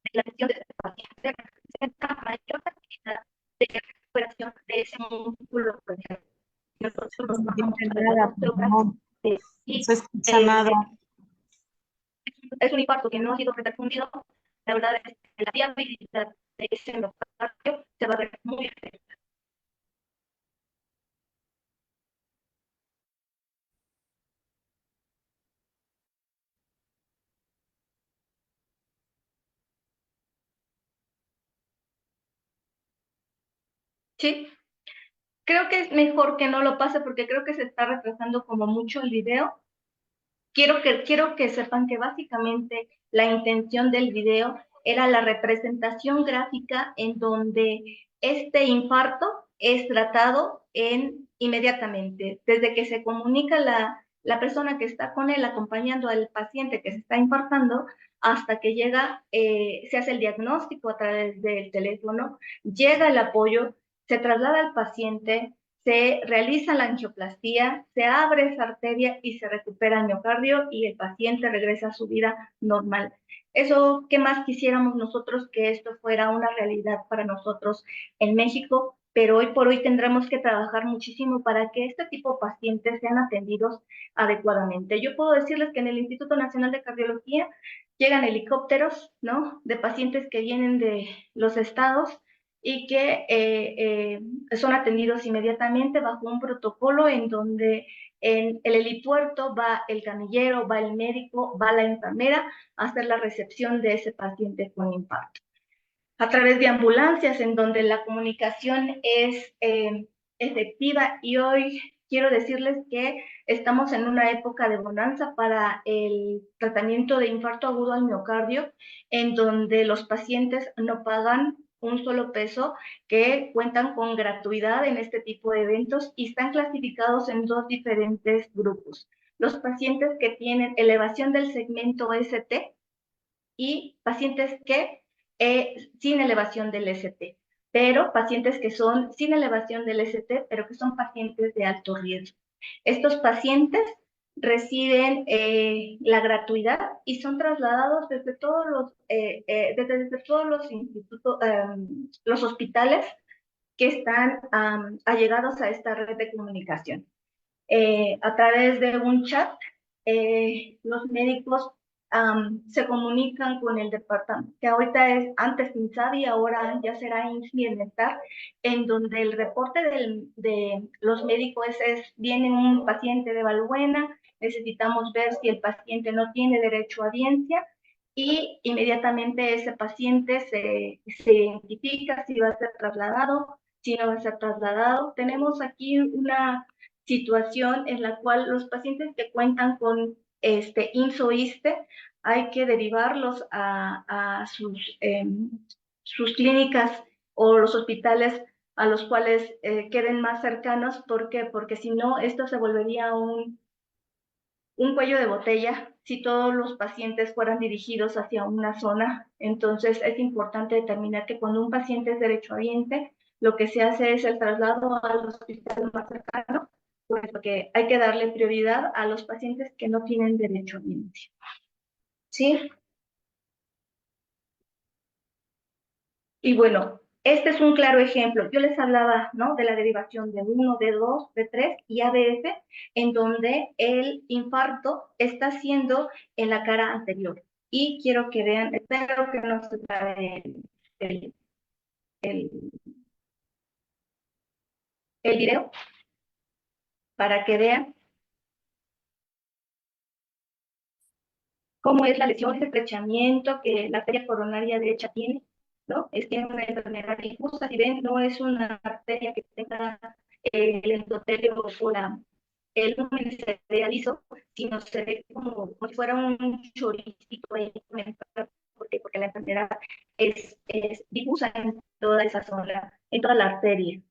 [SPEAKER 1] de la gestión de ese paciente representa mayor cantidad de recuperación de ese músculo craniano. Nosotros nos vamos a
[SPEAKER 5] Nada,
[SPEAKER 1] y
[SPEAKER 5] no se escucha nada.
[SPEAKER 1] es un infarto que no ha sido repercutido. La verdad es que la viabilidad de ese miocardio se va a ver muy afectada. Sí, creo que es mejor que no lo pase porque creo que se está retrasando como mucho el video. Quiero que sepan que básicamente la intención del video era la representación gráfica en donde este infarto es tratado inmediatamente. Desde que se comunica la persona que está con él acompañando al paciente que se está infartando hasta que llega, se hace el diagnóstico a través del teléfono, llega el apoyo, se traslada al paciente, se realiza la angioplastía, se abre esa arteria y se recupera el miocardio y el paciente regresa a su vida normal. Eso, ¿qué más quisiéramos nosotros que esto fuera una realidad para nosotros en México? Pero hoy por hoy tendremos que trabajar muchísimo para que este tipo de pacientes sean atendidos adecuadamente. Yo puedo decirles que en el Instituto Nacional de Cardiología llegan helicópteros, ¿no? De pacientes que vienen de los estados y que son atendidos inmediatamente bajo un protocolo en donde en el helipuerto va el camillero, va el médico, va la enfermera a hacer la recepción de ese paciente con infarto. A través de ambulancias en donde la comunicación es efectiva y hoy quiero decirles que estamos en una época de bonanza para el tratamiento de infarto agudo al miocardio, en donde los pacientes no pagan un solo peso, que cuentan con gratuidad en este tipo de eventos y están clasificados en dos diferentes grupos. Los pacientes que tienen elevación del segmento ST y pacientes que sin elevación del ST, pero pacientes que son sin elevación del ST, pero que son pacientes de alto riesgo. Estos pacientes reciben la gratuidad y son trasladados desde todos los institutos, los hospitales que están allegados a esta red de comunicación. A través de un chat, los médicos se comunican con el departamento, que ahorita es antes INSABI, ahora ya será IMSS Bienestar, en donde el reporte de los médicos viene un paciente de Valbuena, necesitamos ver si el paciente no tiene derecho a audiencia, y inmediatamente ese paciente se identifica si va a ser trasladado, si no va a ser trasladado. Tenemos aquí una situación en la cual los pacientes que cuentan con INSO-ISSSTE hay que derivarlos a sus clínicas o los hospitales a los cuales queden más cercanos. ¿Por qué? Porque si no, esto se volvería un cuello de botella si todos los pacientes fueran dirigidos hacia una zona. Entonces es importante determinar que cuando un paciente es derechohabiente, lo que se hace es el traslado al hospital más cercano, pues porque hay que darle prioridad a los pacientes que no tienen derechohabiencia. ¿Sí? Y bueno, este es un claro ejemplo. Yo les hablaba, ¿no?, de la derivación de 1, de 2, de 3 y ABF, en donde el infarto está siendo en la cara anterior. Y quiero que vean, espero que no se trabe el video, para que vean cómo es la lesión, ese estrechamiento que la arteria coronaria derecha tiene, ¿no? Es que es una enfermedad difusa, si ven, no es una arteria que tenga el endotelio o el lumen cerealizo, sino se ve como si fuera un choricito ahí, porque la enfermedad es difusa en toda esa zona, en toda la arteria.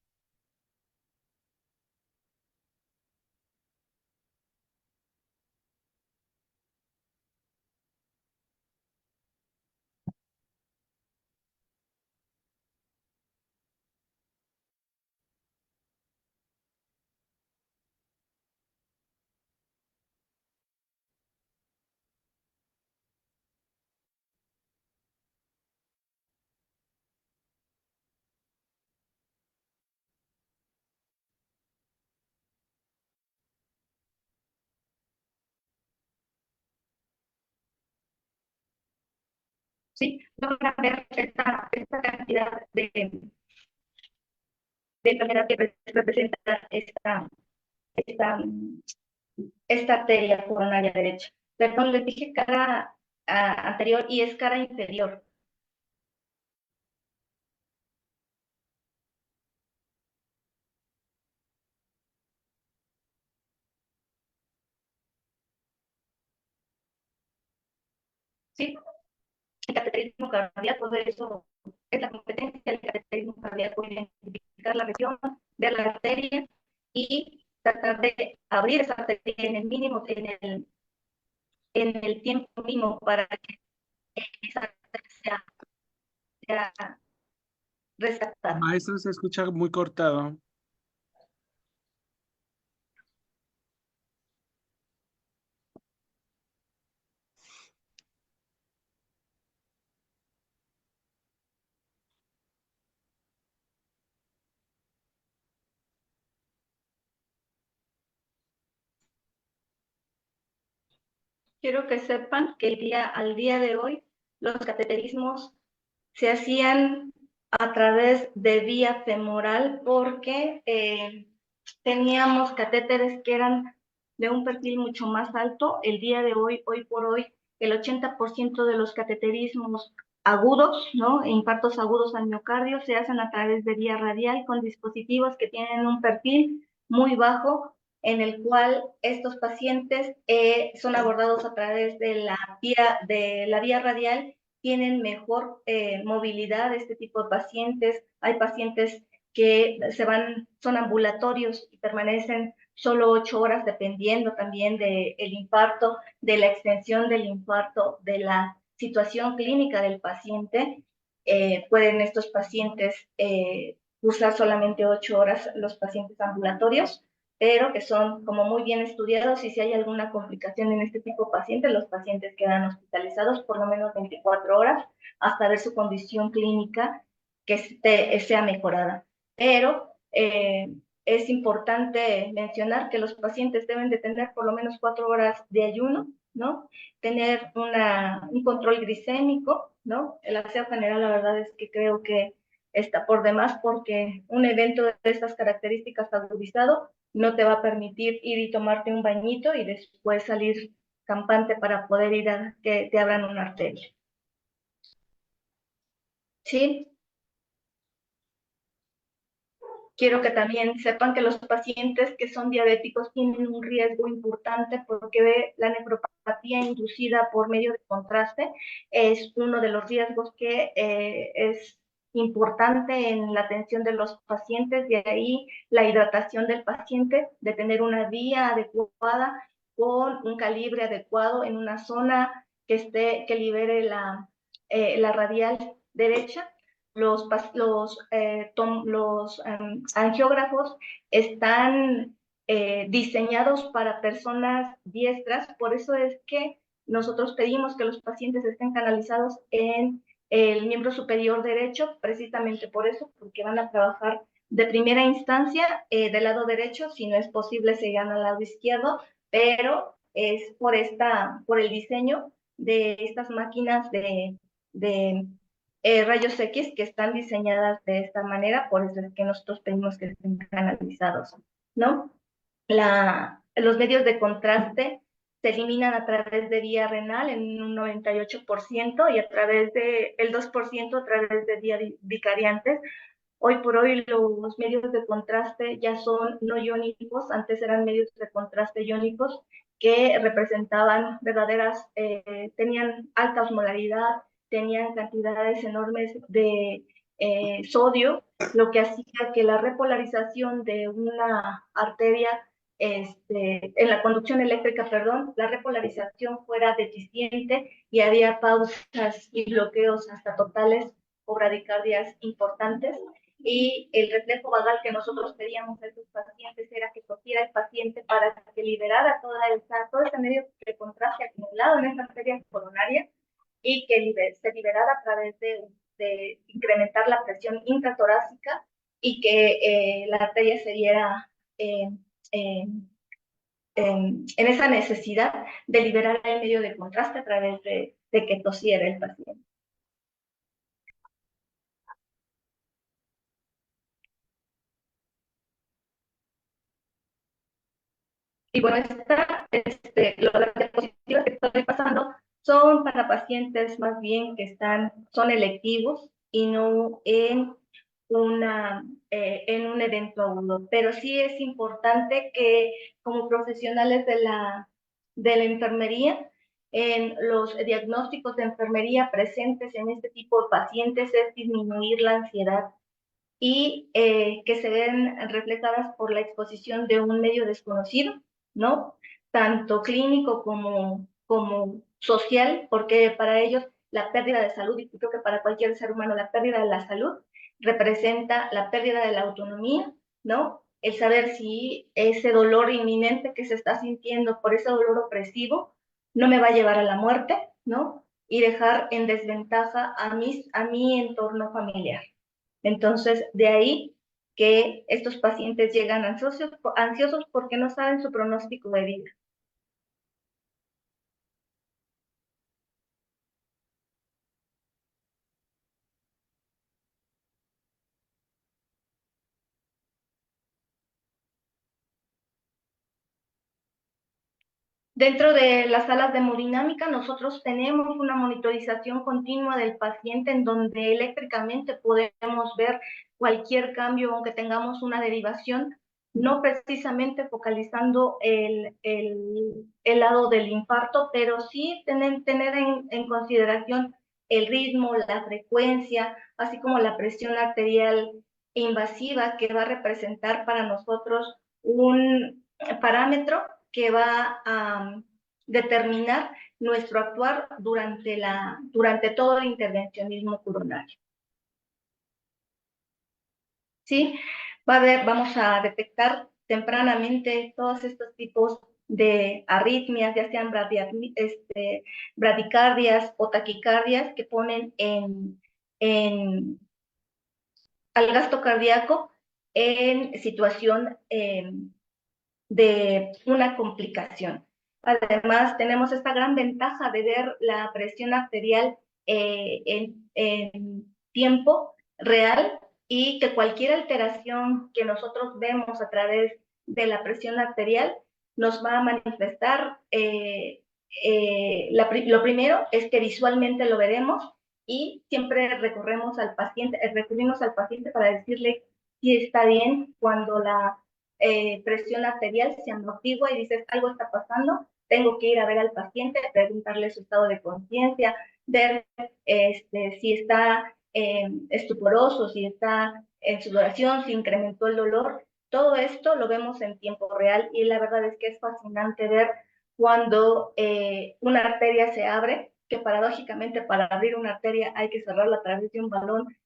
[SPEAKER 1] Sí, van a ver esta cantidad de enfermedad que representa esta arteria coronaria derecha. Perdón, les dije cara anterior y es cara inferior. ¿Sí? El cateterismo cardíaco, de eso es la competencia del cateterismo cardíaco, identificar la región, ver la arteria y tratar de abrir esa arteria en el mínimo, en el tiempo mínimo para que esa arteria sea rescatada.
[SPEAKER 2] Maestro, se escucha muy cortado.
[SPEAKER 1] Quiero que sepan que al día de hoy los cateterismos se hacían a través de vía femoral porque teníamos catéteres que eran de un perfil mucho más alto. El día de hoy por hoy, el 80% de los cateterismos agudos, ¿no?, infartos agudos al miocardio, se hacen a través de vía radial con dispositivos que tienen un perfil muy bajo, en el cual estos pacientes son abordados a través de la vía radial, tienen mejor movilidad este tipo de pacientes. Hay pacientes que son ambulatorios y permanecen solo 8 horas, dependiendo también del infarto, de la extensión del infarto, de la situación clínica del paciente. Pueden estos pacientes cursar solamente 8 horas, los pacientes ambulatorios, pero que son como muy bien estudiados, y si hay alguna complicación en este tipo de pacientes, los pacientes quedan hospitalizados por lo menos 24 horas hasta ver su condición clínica que sea mejorada. Pero es importante mencionar que los pacientes deben de tener por lo menos 4 horas de ayuno, ¿no? Tener un control glicémico, ¿no? El aseo general, la verdad es que creo que está por demás, porque un evento de estas características agudizado no te va a permitir ir y tomarte un bañito y después salir campante para poder ir a que te abran una arteria. ¿sí? Quiero que también sepan que los pacientes que son diabéticos tienen un riesgo importante porque la nefropatía inducida por medio de contraste es uno de los riesgos que es importante en la atención de los pacientes. De ahí la hidratación del paciente, de tener una vía adecuada con un calibre adecuado en una zona que libere la radial derecha. Los angiógrafos están diseñados para personas diestras, por eso es que nosotros pedimos que los pacientes estén canalizados en el miembro superior derecho, precisamente por eso, porque van a trabajar de primera instancia del lado derecho, si no es posible se llegan al lado izquierdo, pero es por el diseño de estas máquinas de rayos X que están diseñadas de esta manera, por eso es que nosotros pedimos que estén canalizados, ¿no? Los medios de contraste se eliminan a través de vía renal en un 98% y a través del 2% a través de vía vicariantes. Hoy por hoy los medios de contraste ya son no iónicos, antes eran medios de contraste iónicos que representaban tenían alta osmolaridad, tenían cantidades enormes de sodio, lo que hacía que la repolarización de una arteria, en la conducción eléctrica, perdón, la repolarización fuera deficiente y había pausas y bloqueos hasta totales o bradicardias importantes. Y el reflejo vagal que nosotros pedíamos a estos pacientes era que cogiera el paciente para que liberara todo ese medio de contraste acumulado en esa arteria coronaria y que se liberara a través de incrementar la presión intratorácica y que la arteria se diera en esa necesidad de liberar el medio de contraste a través de que tosiera el paciente. Y bueno, las diapositivas que estoy pasando son para pacientes más bien que son electivos y no en un evento agudo. Pero sí es importante que como profesionales de la enfermería, en los diagnósticos de enfermería presentes en este tipo de pacientes es disminuir la ansiedad y que se ven reflejadas por la exposición de un medio desconocido, ¿no? Tanto clínico como social, porque para ellos la pérdida de salud, y creo que para cualquier ser humano la pérdida de la salud representa la pérdida de la autonomía, ¿no? El saber si ese dolor inminente que se está sintiendo por ese dolor opresivo no me va a llevar a la muerte, ¿no? Y dejar en desventaja a mi entorno familiar. Entonces, de ahí que estos pacientes llegan ansiosos porque no saben su pronóstico de vida. Dentro de las salas de hemodinámica, nosotros tenemos una monitorización continua del paciente en donde eléctricamente podemos ver cualquier cambio, aunque tengamos una derivación, no precisamente focalizando el lado del infarto, pero sí tener en consideración el ritmo, la frecuencia, así como la presión arterial invasiva, que va a representar para nosotros un parámetro que va a determinar nuestro actuar durante todo el intervencionismo coronario. ¿Sí? Vamos a detectar tempranamente todos estos tipos de arritmias, ya sean bradicardias o taquicardias que ponen al gasto cardíaco en situación de una complicación. Además, tenemos esta gran ventaja de ver la presión arterial en tiempo real y que cualquier alteración que nosotros vemos a través de la presión arterial nos va a manifestar, lo primero es que visualmente lo veremos y siempre recurrimos al paciente para decirle si está bien. Cuando la presión arterial se amortigua y dices algo está pasando, tengo que ir a ver al paciente, preguntarle su estado de conciencia, ver si está estuporoso, si está en sudoración, si incrementó el dolor. Todo esto lo vemos en tiempo real y la verdad es que es fascinante ver cuando una arteria se abre, que paradójicamente para abrir una arteria hay que cerrarla a través de un balón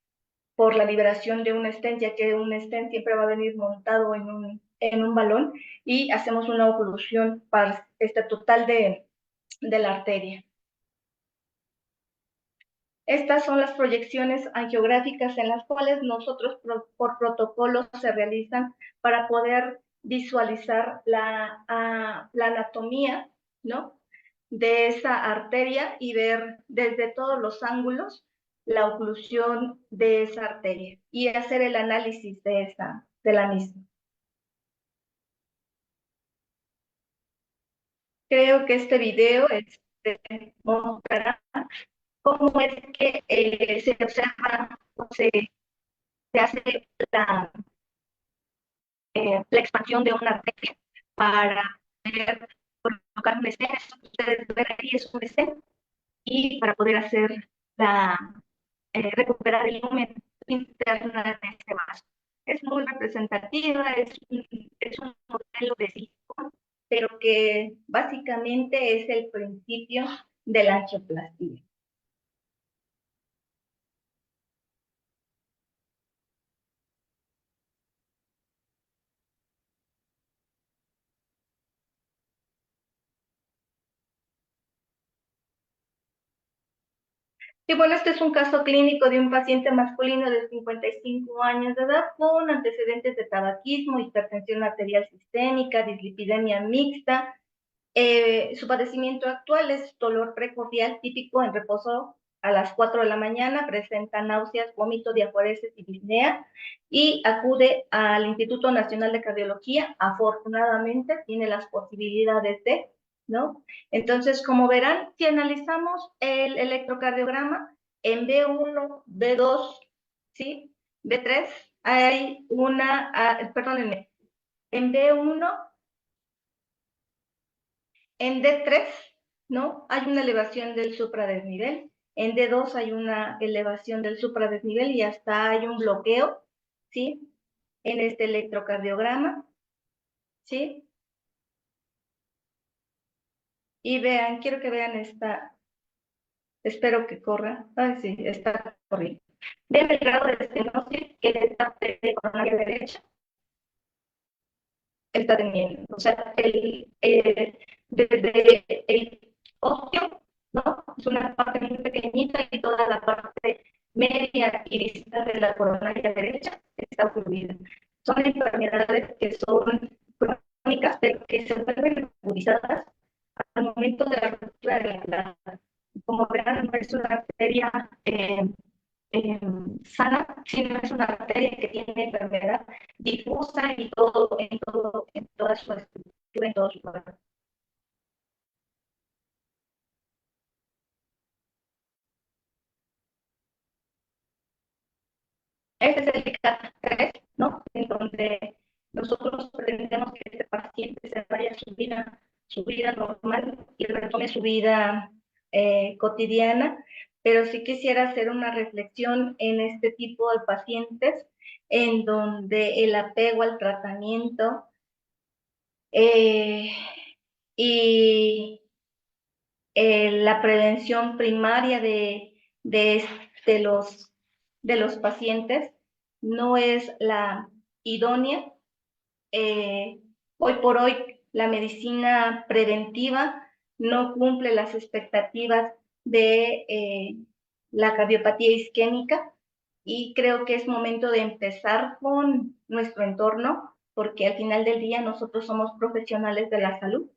[SPEAKER 1] por la liberación de un stent, ya que un stent siempre va a venir montado en un balón, y hacemos una oclusión total de la arteria. Estas son las proyecciones angiográficas en las cuales nosotros por protocolos se realizan para poder visualizar la anatomía, ¿no?, de esa arteria y ver desde todos los ángulos la oclusión de esa arteria y hacer el análisis de la misma. Creo que este video mostrará cómo es que se observa o se hace la expansión de una arteria para poder colocar un stent. Ustedes ven aquí es un stent, y para poder hacer recuperar el lumen interno de este vaso. Es muy representativa, es un modelo de silicón, pero que básicamente es el principio de la angioplastia. Y bueno, este es un caso clínico de un paciente masculino de 55 años de edad con antecedentes de tabaquismo, hipertensión arterial sistémica, dislipidemia mixta. Su padecimiento actual es dolor precordial típico en reposo a las 4 de la mañana, presenta náuseas, vómito, diaforesis y disnea, y acude al Instituto Nacional de Cardiología. Afortunadamente tiene las posibilidades de, ¿no? Entonces, como verán, si analizamos el electrocardiograma en B1, B2, ¿sí?, B3, hay perdónenme, en B1, en D3, ¿no?, hay una elevación del supradesnivel. En D2 hay una elevación del supradesnivel y hasta hay un bloqueo, ¿sí?, en este electrocardiograma, ¿sí? Y vean, quiero que vean espero que corra. Ay, sí, está corriendo. Vean el grado de estenosis que esta arteria coronaria derecha está teniendo. O sea, desde el óseo, ¿no?, es una parte muy pequeñita, y toda la parte media y distal de la coronaria derecha está ocurrida. Son enfermedades que son crónicas, pero que se vuelven agudizadas al momento de la ruptura de la. Como verán, no es una arteria sana, sino es una arteria que tiene enfermedad difusa en toda su estructura, en todo su cuerpo. Este es el CAT-3, ¿no?, en donde nosotros pretendemos que este paciente se vaya a su vida normal y retome su vida cotidiana, pero sí quisiera hacer una reflexión en este tipo de pacientes en donde el apego al tratamiento y la prevención primaria de los pacientes no es la idónea. Hoy por hoy la medicina preventiva no cumple las expectativas de la cardiopatía isquémica, y creo que es momento de empezar con nuestro entorno, porque al final del día nosotros somos profesionales de la salud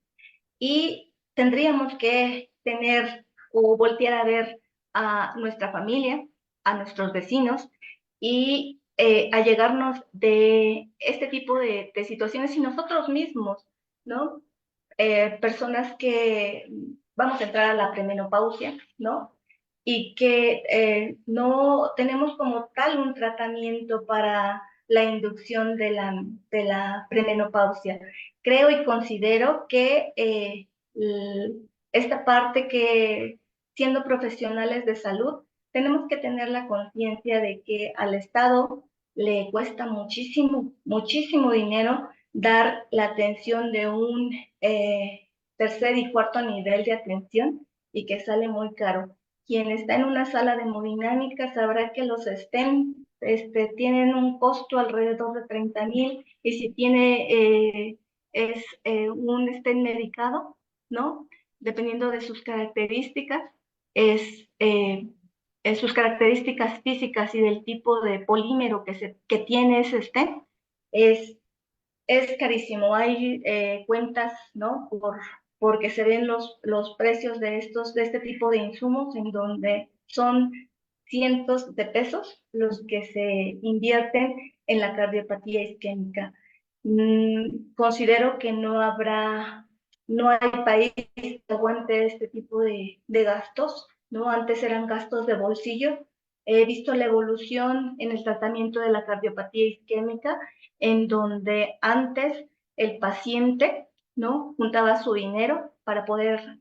[SPEAKER 1] y tendríamos que tener o voltear a ver a nuestra familia, a nuestros vecinos, y allegarnos de este tipo de situaciones y nosotros mismos, ¿no? Personas que vamos a entrar a la premenopausia, ¿no? y que no tenemos como tal un tratamiento para la inducción de la premenopausia. Creo y considero que esta parte que, siendo profesionales de salud, tenemos que tener la conciencia de que al Estado le cuesta muchísimo, muchísimo dinero dar la atención de un tercer y cuarto nivel de atención y que sale muy caro. Quien está en una sala de hemodinámica sabrá que los STEM tienen un costo alrededor de 30,000 y si tiene un STEM medicado, ¿no? Dependiendo de sus características, es sus características físicas y del tipo de polímero que tiene ese STEM, es carísimo. Hay cuentas, ¿no? Porque se ven los precios de este tipo de insumos en donde son cientos de pesos los que se invierten en la cardiopatía isquémica. Considero que no hay país que aguante este tipo de gastos, ¿no? Antes eran gastos de bolsillo. He visto la evolución en el tratamiento de la cardiopatía isquémica, en donde antes el paciente, ¿no? Juntaba su dinero para poder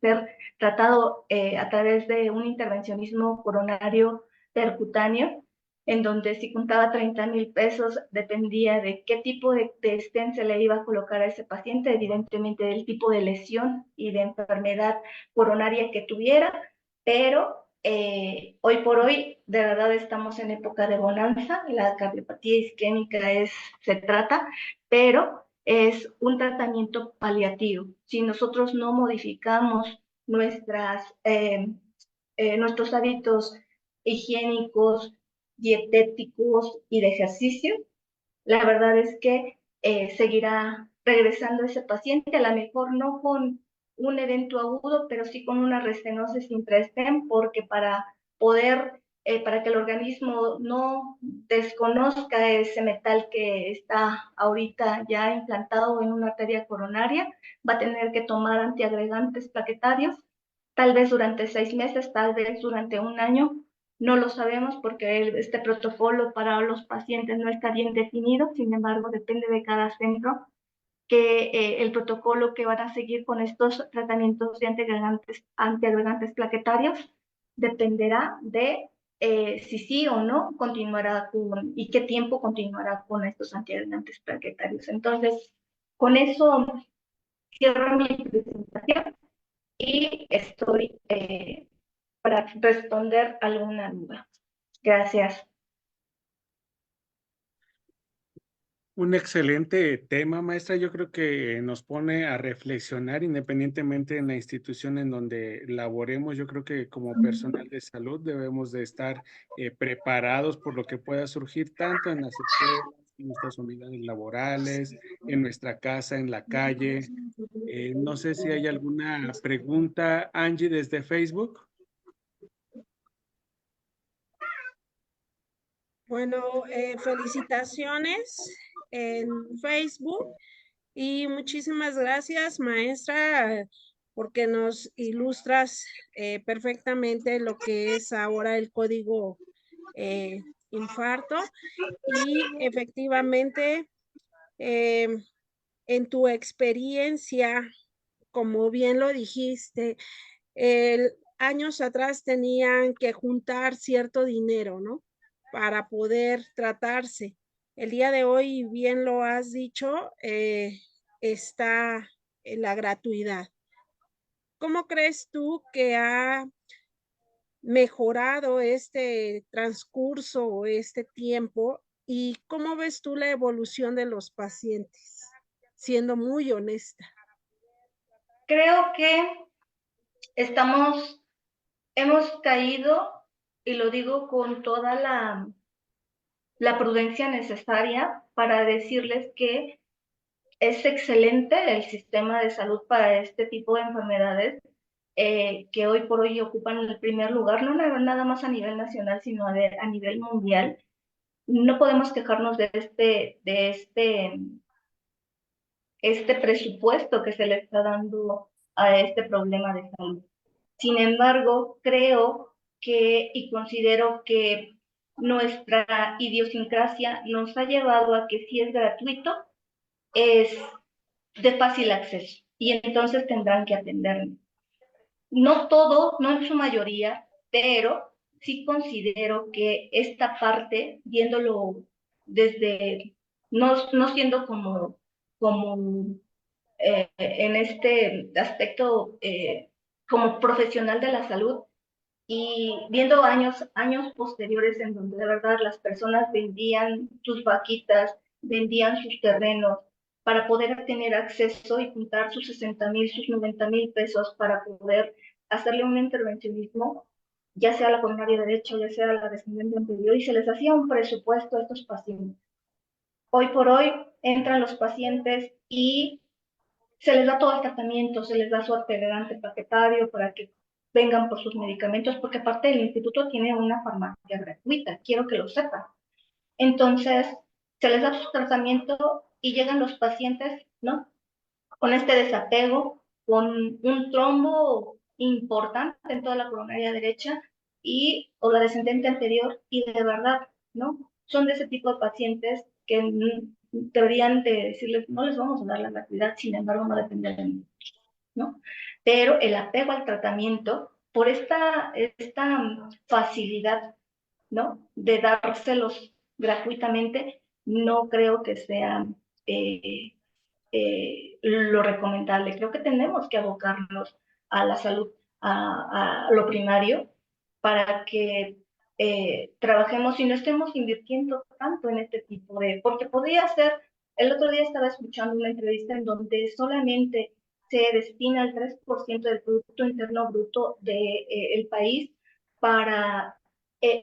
[SPEAKER 1] ser tratado a través de un intervencionismo coronario percutáneo, en donde si juntaba 30,000 pesos dependía de qué tipo de stent se le iba a colocar a ese paciente, evidentemente del tipo de lesión y de enfermedad coronaria que tuviera, pero hoy por hoy, de verdad, estamos en época de bonanza. La cardiopatía isquémica se trata, pero es un tratamiento paliativo. Si nosotros no modificamos nuestros hábitos higiénicos, dietéticos y de ejercicio, la verdad es que seguirá regresando ese paciente, a lo mejor no con un evento agudo, pero sí con una restenosis intra-stem, porque para que el organismo no desconozca ese metal que está ahorita ya implantado en una arteria coronaria, va a tener que tomar antiagregantes plaquetarios, tal vez durante 6 meses, tal vez durante un año. No lo sabemos porque este protocolo para los pacientes no está bien definido, sin embargo, depende de cada centro que el protocolo que van a seguir con estos tratamientos de antiagregantes plaquetarios dependerá de si sí o no continuará y qué tiempo continuará con estos antiagregantes plaquetarios. Entonces, con eso cierro mi presentación y estoy para responder alguna duda. Gracias.
[SPEAKER 2] Un excelente tema, maestra. Yo creo que nos pone a reflexionar independientemente en la institución en donde laboremos. Yo creo que como personal de salud debemos de estar preparados por lo que pueda surgir tanto en las escuelas, en nuestras unidades laborales, en nuestra casa, en la calle. No sé si hay alguna pregunta, Angie, desde Facebook.
[SPEAKER 3] Bueno, felicitaciones en Facebook y muchísimas gracias, maestra, porque nos ilustras perfectamente lo que es ahora el código infarto y efectivamente en tu experiencia, como bien lo dijiste, años atrás tenían que juntar cierto dinero, ¿no? Para poder tratarse. El día de hoy, bien lo has dicho, está en la gratuidad. ¿Cómo crees tú que ha mejorado este transcurso o este tiempo y cómo ves tú la evolución de los pacientes? Siendo muy honesta.
[SPEAKER 1] Creo que hemos caído, y lo digo con toda la prudencia necesaria para decirles que es excelente el sistema de salud para este tipo de enfermedades que hoy por hoy ocupan el primer lugar, no nada más a nivel nacional, sino a nivel mundial. No podemos quejarnos de este presupuesto que se le está dando a este problema de salud. Sin embargo, creo y considero que nuestra idiosincrasia nos ha llevado a que si es gratuito, es de fácil acceso y entonces tendrán que atenderme. No todo, no en su mayoría, pero sí considero que esta parte, viéndolo desde, no siendo como en este aspecto como profesional de la salud, y viendo años posteriores en donde de verdad las personas vendían sus vaquitas, vendían sus terrenos para poder tener acceso y juntar sus 60,000, sus 90,000 pesos para poder hacerle un intervencionismo, ya sea la coronaria derecha, ya sea la descendente anterior, y se les hacía un presupuesto a estos pacientes. Hoy por hoy entran los pacientes y se les da todo el tratamiento, se les da su acelerante paquetario para que vengan por sus medicamentos, porque aparte el instituto tiene una farmacia gratuita, quiero que lo sepan. Entonces, se les da su tratamiento y llegan los pacientes, ¿no? Con este desapego, con un trombo importante en toda la coronaria derecha o la descendente anterior, y de verdad, ¿no? Son de ese tipo de pacientes que deberían de decirles, no les vamos a dar la gratuidad, sin embargo, no depende de mí, ¿no? Pero el apego al tratamiento, por esta facilidad, ¿no? De dárselos gratuitamente, no creo que sea lo recomendable. Creo que tenemos que abocarnos a la salud, a lo primario, para que trabajemos y no estemos invirtiendo tanto en este tipo porque podría ser, el otro día estaba escuchando una entrevista en donde solamente se destina el 3% del Producto Interno Bruto del país para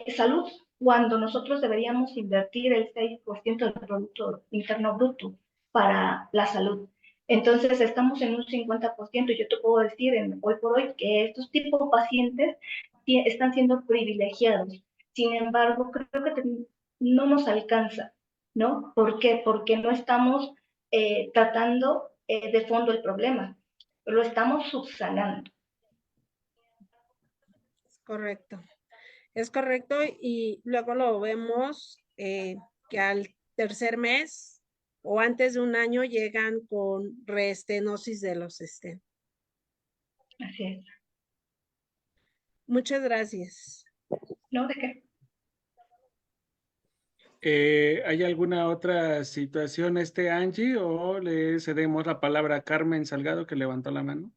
[SPEAKER 1] salud, cuando nosotros deberíamos invertir el 6% del Producto Interno Bruto para la salud. Entonces estamos en un 50%, y yo te puedo decir hoy por hoy que estos tipos de pacientes están siendo privilegiados. Sin embargo, creo que no nos alcanza, ¿no? ¿Por qué? Porque no estamos tratando de fondo el problema, lo estamos subsanando.
[SPEAKER 3] Correcto. Es correcto, y luego lo vemos que al tercer mes o antes de un año llegan con reestenosis de los estén.
[SPEAKER 1] Así es.
[SPEAKER 3] Muchas gracias.
[SPEAKER 1] ¿No? ¿De qué?
[SPEAKER 2] ¿Hay alguna otra situación, Angie, o le cedemos la palabra a Carmen Salgado, que levantó la mano?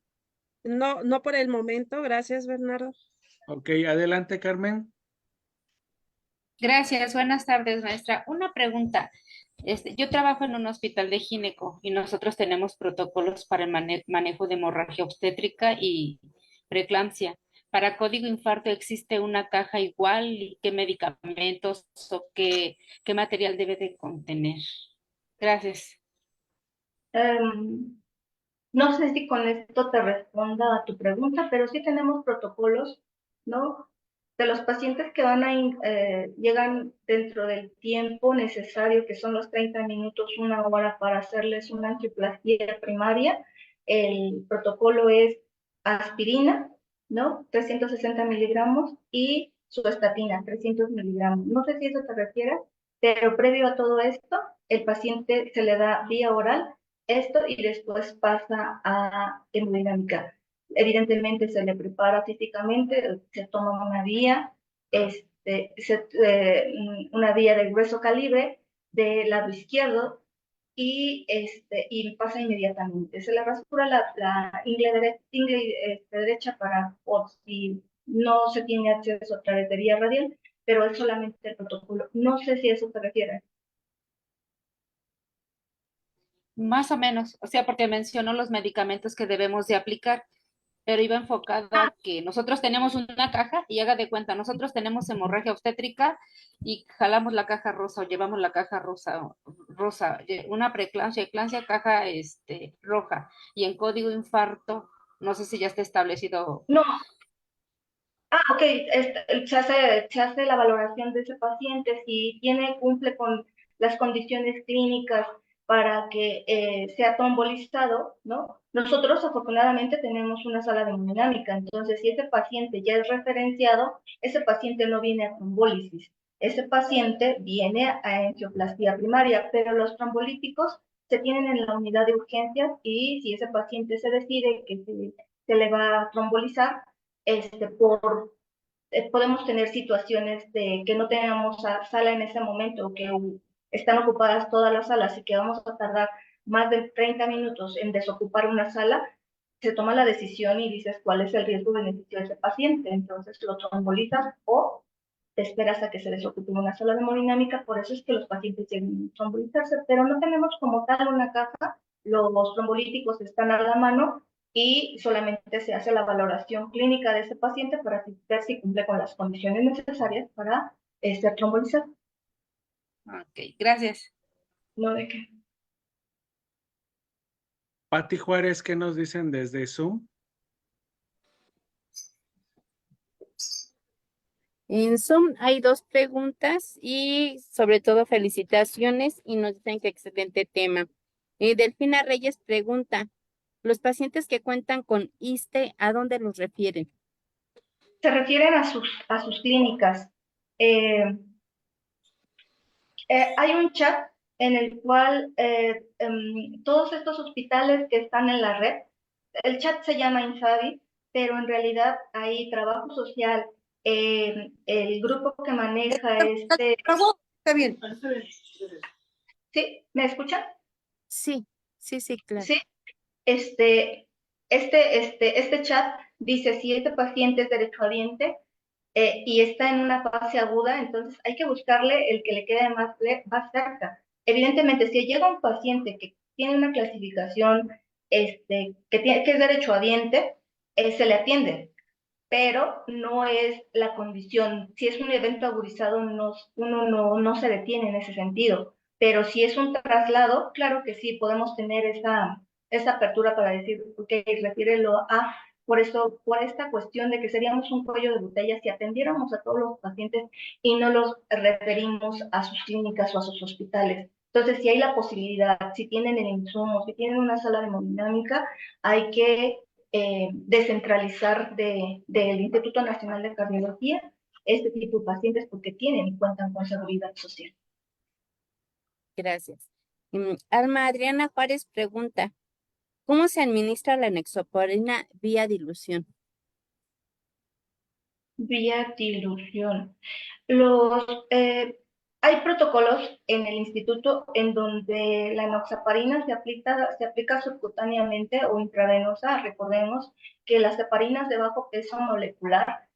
[SPEAKER 3] No, no por el momento. Gracias, Bernardo.
[SPEAKER 2] Ok, adelante, Carmen.
[SPEAKER 6] Gracias, buenas tardes, maestra. Una pregunta. Yo trabajo en un hospital de gineco y nosotros tenemos protocolos para el manejo de hemorragia obstétrica y preeclampsia. Para código infarto, ¿existe una caja igual y qué medicamentos o qué material debe de contener? Gracias.
[SPEAKER 1] No sé si con esto te responda a tu pregunta, pero sí tenemos protocolos, ¿no? De los pacientes que llegan dentro del tiempo necesario, que son los 30 minutos, 1 hora, para hacerles una angioplastia primaria. El protocolo es aspirina, ¿no? 360 miligramos, y su estatina, 300 miligramos. No sé si eso te refiere, pero previo a todo esto, el paciente se le da vía oral esto y después pasa a hemodinámica. Evidentemente se le prepara físicamente, se toma una vía, una vía de grueso calibre del lado izquierdo, y pasa inmediatamente. Se le rasura la ingle derecha para, por si no se tiene acceso a través de vía radial, pero es solamente el protocolo. No sé si a eso te refieres.
[SPEAKER 6] Más o menos, o sea, porque mencionó los medicamentos que debemos de aplicar, pero iba enfocado a que nosotros tenemos una caja y haga de cuenta, nosotros tenemos hemorragia obstétrica y jalamos la caja rosa o llevamos la caja rosa, una preeclampsia, eclampsia, caja roja, y en código infarto, no sé si ya está establecido.
[SPEAKER 1] No. Ok, se hace la valoración de ese paciente, si cumple con las condiciones clínicas para que sea trombolizado, ¿no? Nosotros afortunadamente tenemos una sala de hemodinámica, entonces si ese paciente ya es referenciado, ese paciente no viene a trombólisis, ese paciente viene a angioplastia primaria, pero los trombolíticos se tienen en la unidad de urgencias y si ese paciente se decide que se le va a trombolizar, podemos tener situaciones de que no tenemos sala en ese momento, que están ocupadas todas las salas y que vamos a tardar más de 30 minutos en desocupar una sala, se toma la decisión y dices cuál es el riesgo-beneficio de ese paciente. Entonces lo trombolizas o te esperas a que se desocupe una sala de hemodinámica. Por eso es que los pacientes llegan a trombolizarse, pero no tenemos como tal una caja. Los trombolíticos están a la mano y solamente se hace la valoración clínica de ese paciente para ver si cumple con las condiciones necesarias para ser trombolizado.
[SPEAKER 6] Ok, gracias.
[SPEAKER 1] No de qué.
[SPEAKER 2] Pati Juárez, ¿qué nos dicen desde Zoom?
[SPEAKER 7] En Zoom hay 2 preguntas y sobre todo felicitaciones y nos dicen que excelente tema. Delfina Reyes pregunta, ¿los pacientes que cuentan con ISSSTE a dónde los refieren?
[SPEAKER 1] Se refieren a sus clínicas. Hay un chat en el cual todos estos hospitales que están en la red, el chat se llama Insabi, pero en realidad hay trabajo social, el grupo que maneja
[SPEAKER 4] Está bien.
[SPEAKER 1] ¿Sí? ¿Me escuchan?
[SPEAKER 7] Sí, claro.
[SPEAKER 1] Sí. Este chat dice si este paciente es derechohabiente y está en una fase aguda, entonces hay que buscarle el que le quede más cerca. Evidentemente, si llega un paciente que tiene una clasificación que es derechohabiente, se le atiende, pero no es la condición. Si es un evento agudizado, uno no se detiene en ese sentido. Pero si es un traslado, claro que sí, podemos tener esa apertura para decir, ok, refiérelo a, por esta cuestión de que seríamos un cuello de botella si atendiéramos a todos los pacientes y no los referimos a sus clínicas o a sus hospitales. Entonces, si hay la posibilidad, si tienen el insumo, si tienen una sala de hemodinámica, hay que descentralizar del Instituto Nacional de Cardiología este tipo de pacientes porque tienen y cuentan con seguridad social.
[SPEAKER 7] Gracias. Alma Adriana Juárez pregunta, ¿cómo se administra la enoxaparina vía dilución?
[SPEAKER 1] Vía dilución. Hay protocolos en el instituto en donde la enoxaparina se aplica subcutáneamente o intravenosa. Recordemos que las heparinas de bajo peso molecular,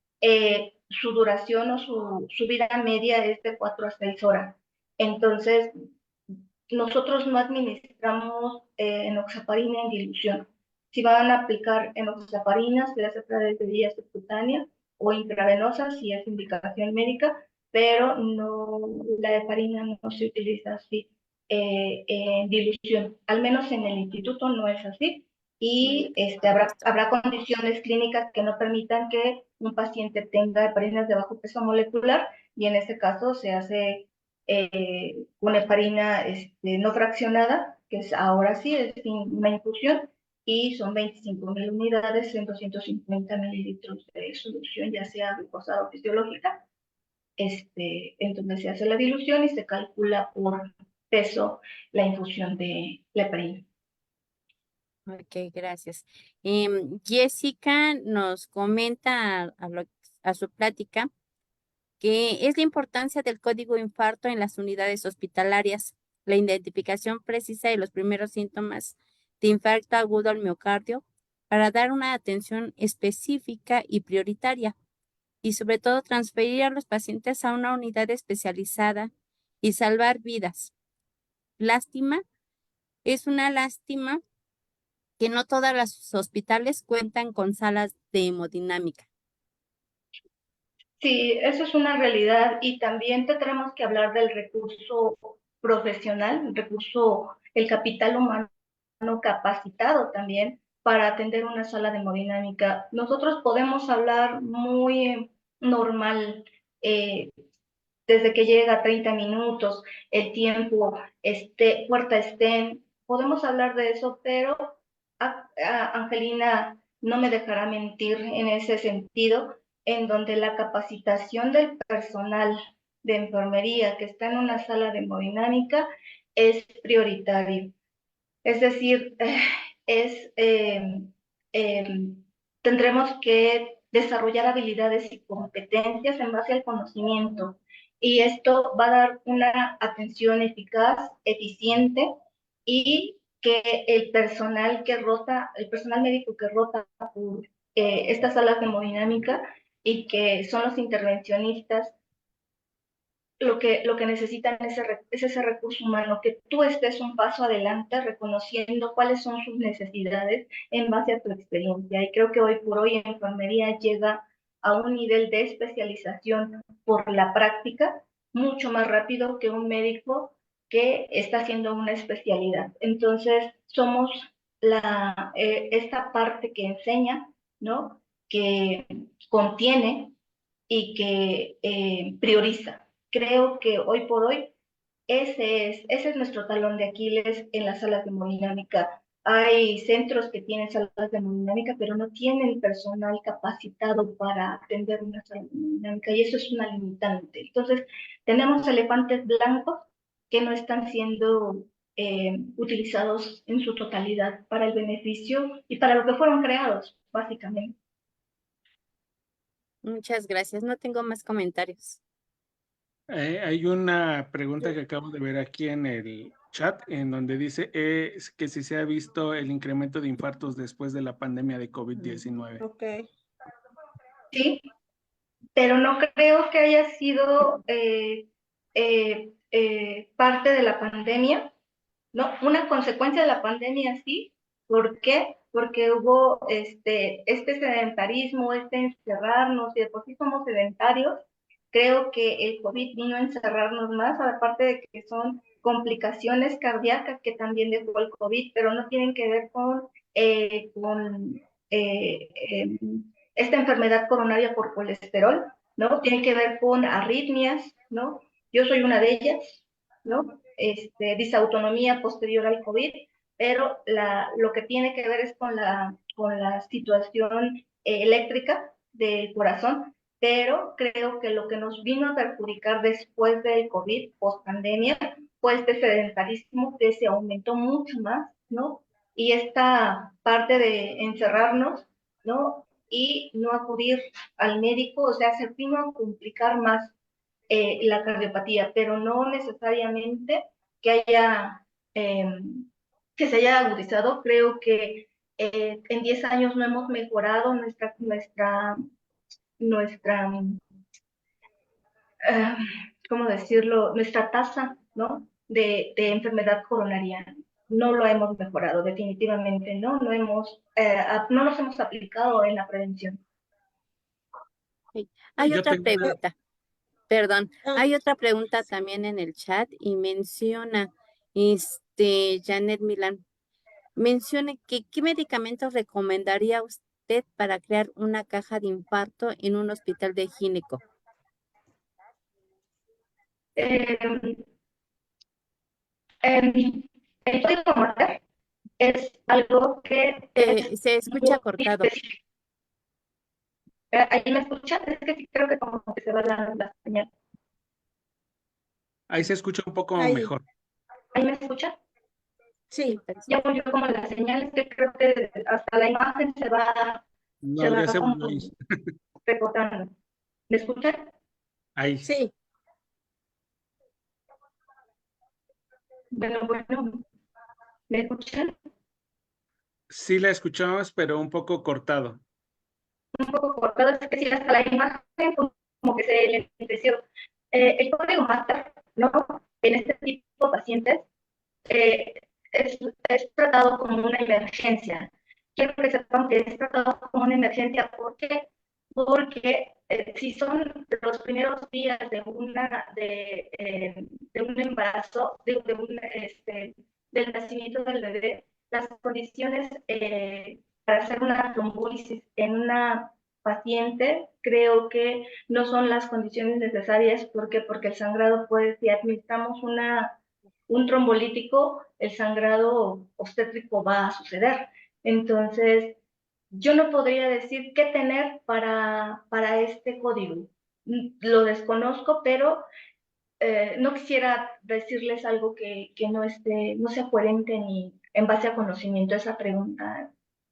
[SPEAKER 1] su duración o su vida media es de 4 a 6 horas. Entonces, nosotros no administramos enoxaparina en dilución. Si van a aplicar enoxaparina, se hace a través de vía subcutánea o intravenosa, si es indicación médica, pero no, la heparina no se utiliza así en dilución. Al menos en el instituto no es así. Y habrá condiciones clínicas que no permitan que un paciente tenga heparinas de bajo peso molecular y en ese caso se hace una heparina no fraccionada, que es ahora sí es una infusión, y son 25.000 unidades en 250 mililitros de solución, ya sea glucosada o fisiológica. Entonces se hace la dilución y se calcula por peso la infusión de la heparina.
[SPEAKER 7] Ok, gracias. Jessica nos comenta a su plática que es la importancia del código infarto en las unidades hospitalarias, la identificación precisa de los primeros síntomas de infarto agudo al miocardio para dar una atención específica y prioritaria y sobre todo transferir a los pacientes a una unidad especializada y salvar vidas. Es una lástima que no todos los hospitales cuentan con salas de hemodinámica.
[SPEAKER 1] Sí, eso es una realidad y también tenemos que hablar del recurso profesional, el capital humano capacitado también para atender una sala de hemodinámica. Nosotros podemos hablar muy normal, desde que llega 30 minutos, el tiempo, puerta estén, podemos hablar de eso, pero Angelina no me dejará mentir en ese sentido, en donde la capacitación del personal de enfermería que está en una sala de hemodinámica es prioritario. Es decir, tendremos que desarrollar habilidades y competencias en base al conocimiento. Y esto va a dar una atención eficaz, eficiente, y que el personal médico que rota por estas salas de hemodinámica y que son los intervencionistas, lo que necesitan es ese recurso humano, que tú estés un paso adelante reconociendo cuáles son sus necesidades en base a tu experiencia. Y creo que hoy por hoy enfermería llega a un nivel de especialización por la práctica mucho más rápido que un médico que está haciendo una especialidad. Entonces, somos esta parte que enseña, ¿no? Que contiene y que prioriza. Creo que hoy por hoy ese es nuestro talón de Aquiles en las salas de hemodinámica. Hay centros que tienen salas de hemodinámica, pero no tienen personal capacitado para atender una sala de hemodinámica, y eso es una limitante. Entonces, tenemos elefantes blancos que no están siendo utilizados en su totalidad para el beneficio y para lo que fueron creados, básicamente.
[SPEAKER 7] Muchas gracias. No tengo más comentarios.
[SPEAKER 2] Hay una pregunta que acabo de ver aquí en el chat, en donde dice que si se ha visto el incremento de infartos después de la pandemia de COVID-19.
[SPEAKER 3] Ok.
[SPEAKER 1] Sí, pero no creo que haya sido parte de la pandemia, ¿no? Una consecuencia de la pandemia, sí. ¿Por qué? Porque hubo este sedentarismo, encerrarnos, y de por sí somos sedentarios. Creo que el COVID vino a encerrarnos más, aparte de que son complicaciones cardíacas que también dejó el COVID, pero no tienen que ver con esta enfermedad coronaria por colesterol, ¿no? Tienen que ver con arritmias, ¿no? Yo soy una de ellas, ¿no? Disautonomía posterior al COVID, pero lo que tiene que ver es con la situación eléctrica del corazón, pero creo que lo que nos vino a perjudicar después del COVID, post pandemia, fue este sedentarismo que se aumentó mucho más, ¿no? Y esta parte de encerrarnos, ¿no? Y no acudir al médico, o sea, se vino a complicar más la cardiopatía, pero no necesariamente que se haya agudizado. Creo que en 10 años no hemos mejorado ¿cómo decirlo? Nuestra tasa, ¿no? de enfermedad coronaria. No lo hemos mejorado, definitivamente, ¿no? No nos hemos aplicado en la prevención.
[SPEAKER 7] Hay
[SPEAKER 2] Yo
[SPEAKER 7] otra
[SPEAKER 2] tengo una-
[SPEAKER 7] pregunta. Perdón,
[SPEAKER 3] Ah,
[SPEAKER 7] hay otra pregunta también en el chat y menciona, Janet Milán, mencione que ¿qué medicamentos recomendaría usted para crear una caja de infarto en un hospital de gineco?
[SPEAKER 1] El código Morse es algo que es
[SPEAKER 7] Se escucha
[SPEAKER 1] muy
[SPEAKER 7] cortado.
[SPEAKER 1] específico. ¿Ahí me escuchan? Es que sí, creo que como que se va la señal.
[SPEAKER 2] Ahí se escucha un poco
[SPEAKER 3] Ahí.
[SPEAKER 2] mejor.
[SPEAKER 1] ¿Ahí me escuchan?
[SPEAKER 3] Sí.
[SPEAKER 1] Ya volvió como la señal, es que creo que hasta la imagen se va
[SPEAKER 2] No, ya se
[SPEAKER 1] como
[SPEAKER 2] volvió ahí.
[SPEAKER 1] recortando. ¿Me escuchan?
[SPEAKER 2] Ahí.
[SPEAKER 3] Sí.
[SPEAKER 1] Bueno, ¿me escuchan?
[SPEAKER 2] Sí la escuchamos, pero un poco cortado.
[SPEAKER 1] Un poco cortado, es que sí, hasta la imagen pues, como que se le entendeció. El código master, ¿no? En este tipo de pacientes eh, es tratado como una emergencia. Quiero que sepan que es tratado como una emergencia. ¿Por qué? Porque si son los primeros días de un embarazo, del nacimiento del bebé, las condiciones para hacer una trombólisis en una paciente, creo que no son las condiciones necesarias. ¿Por qué? Porque el sangrado puede, si administramos un trombolítico, el sangrado obstétrico va a suceder. Entonces, yo no podría decir qué tener para este código. Lo desconozco, pero no quisiera decirles algo que no sea coherente ni en base a conocimiento. Esa pregunta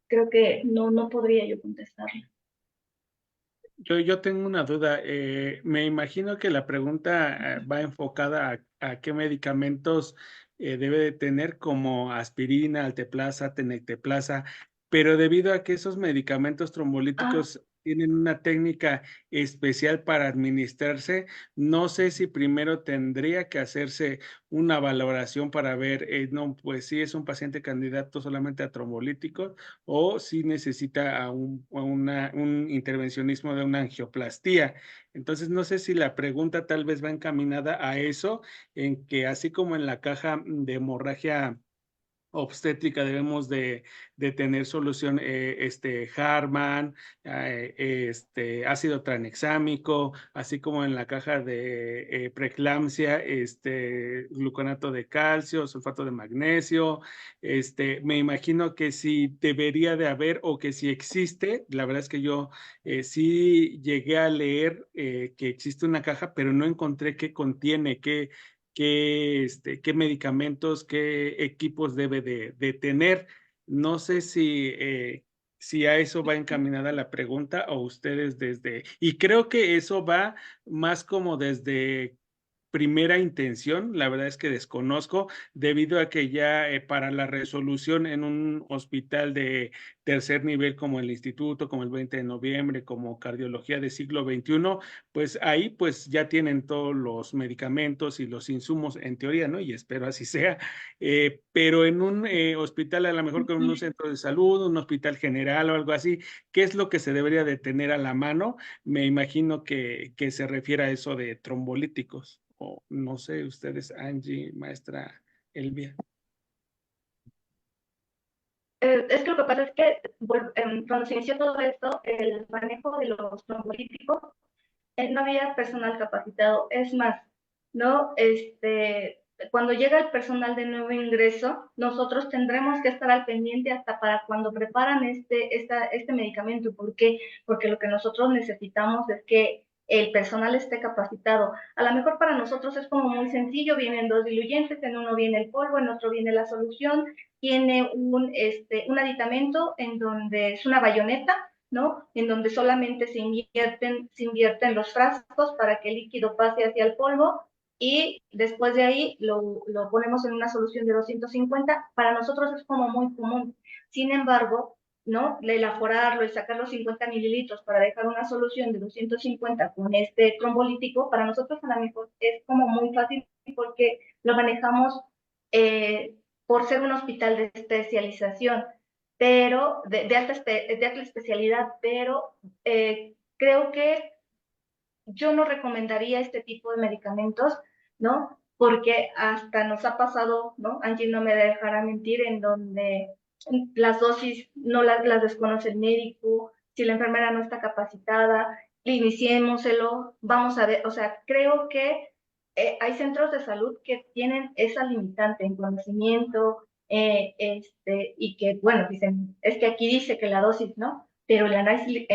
[SPEAKER 1] creo que no podría yo contestarla.
[SPEAKER 2] Yo tengo una duda. Me imagino que la pregunta va enfocada a qué medicamentos debe de tener, como aspirina, alteplasa, tenecteplasa, pero debido a que esos medicamentos trombolíticos tienen una técnica especial para administrarse, no sé si primero tendría que hacerse una valoración para ver, no, pues si es un paciente candidato solamente a trombolíticos o si necesita un intervencionismo de una angioplastía. Entonces, no sé si la pregunta tal vez va encaminada a eso, en que así como en la caja de hemorragia obstétrica debemos de tener solución Harman, ácido tranexámico, así como en la caja de preeclampsia, gluconato de calcio, sulfato de magnesio. Me imagino que si debería de haber o que si existe, la verdad es que yo sí llegué a leer que existe una caja, pero no encontré qué contiene, qué medicamentos, qué equipos debe de tener. No sé si a eso va encaminada la pregunta o ustedes y creo que eso va más como desde primera intención, la verdad es que desconozco, debido a que ya para la resolución en un hospital de tercer nivel como el Instituto, como el 20 de noviembre, como Cardiología de siglo XXI, pues ahí pues ya tienen todos los medicamentos y los insumos en teoría, ¿no? Y espero así sea, pero en un hospital a lo mejor con un centro de salud, un hospital general o algo así, ¿qué es lo que se debería de tener a la mano? Me imagino que se refiere a eso de trombolíticos. O no sé, ustedes, Angie, maestra Elvia.
[SPEAKER 1] Es que lo que pasa es que cuando se inició todo esto, el manejo de los trombolíticos, no había personal capacitado. Es más, ¿no? Cuando llega el personal de nuevo ingreso, nosotros tendremos que estar al pendiente hasta para cuando preparan este medicamento. ¿Por qué? Porque lo que nosotros necesitamos es que el personal esté capacitado. A lo mejor para nosotros es como muy sencillo, vienen dos diluyentes, en uno viene el polvo, en otro viene la solución, tiene un aditamento en donde es una bayoneta, ¿no? En donde solamente se invierten los frascos para que el líquido pase hacia el polvo y después de ahí lo ponemos en una solución de 250. Para nosotros es como muy común. Sin embargo, ¿no? El aforarlo y sacar los 50 mililitros para dejar una solución de 250 con este trombolítico, para nosotros a lo mejor es como muy fácil porque lo manejamos por ser un hospital de especialización, pero de alta especialidad, pero creo que yo no recomendaría este tipo de medicamentos, ¿no? Porque hasta nos ha pasado, ¿no? Angie no me dejará mentir, en donde las dosis no las desconoce el médico, si la enfermera no está capacitada, iniciémoselo, vamos a ver, o sea, creo que hay centros de salud que tienen esa limitante en conocimiento, y que, bueno, dicen, es que aquí dice que la dosis, ¿no? Pero el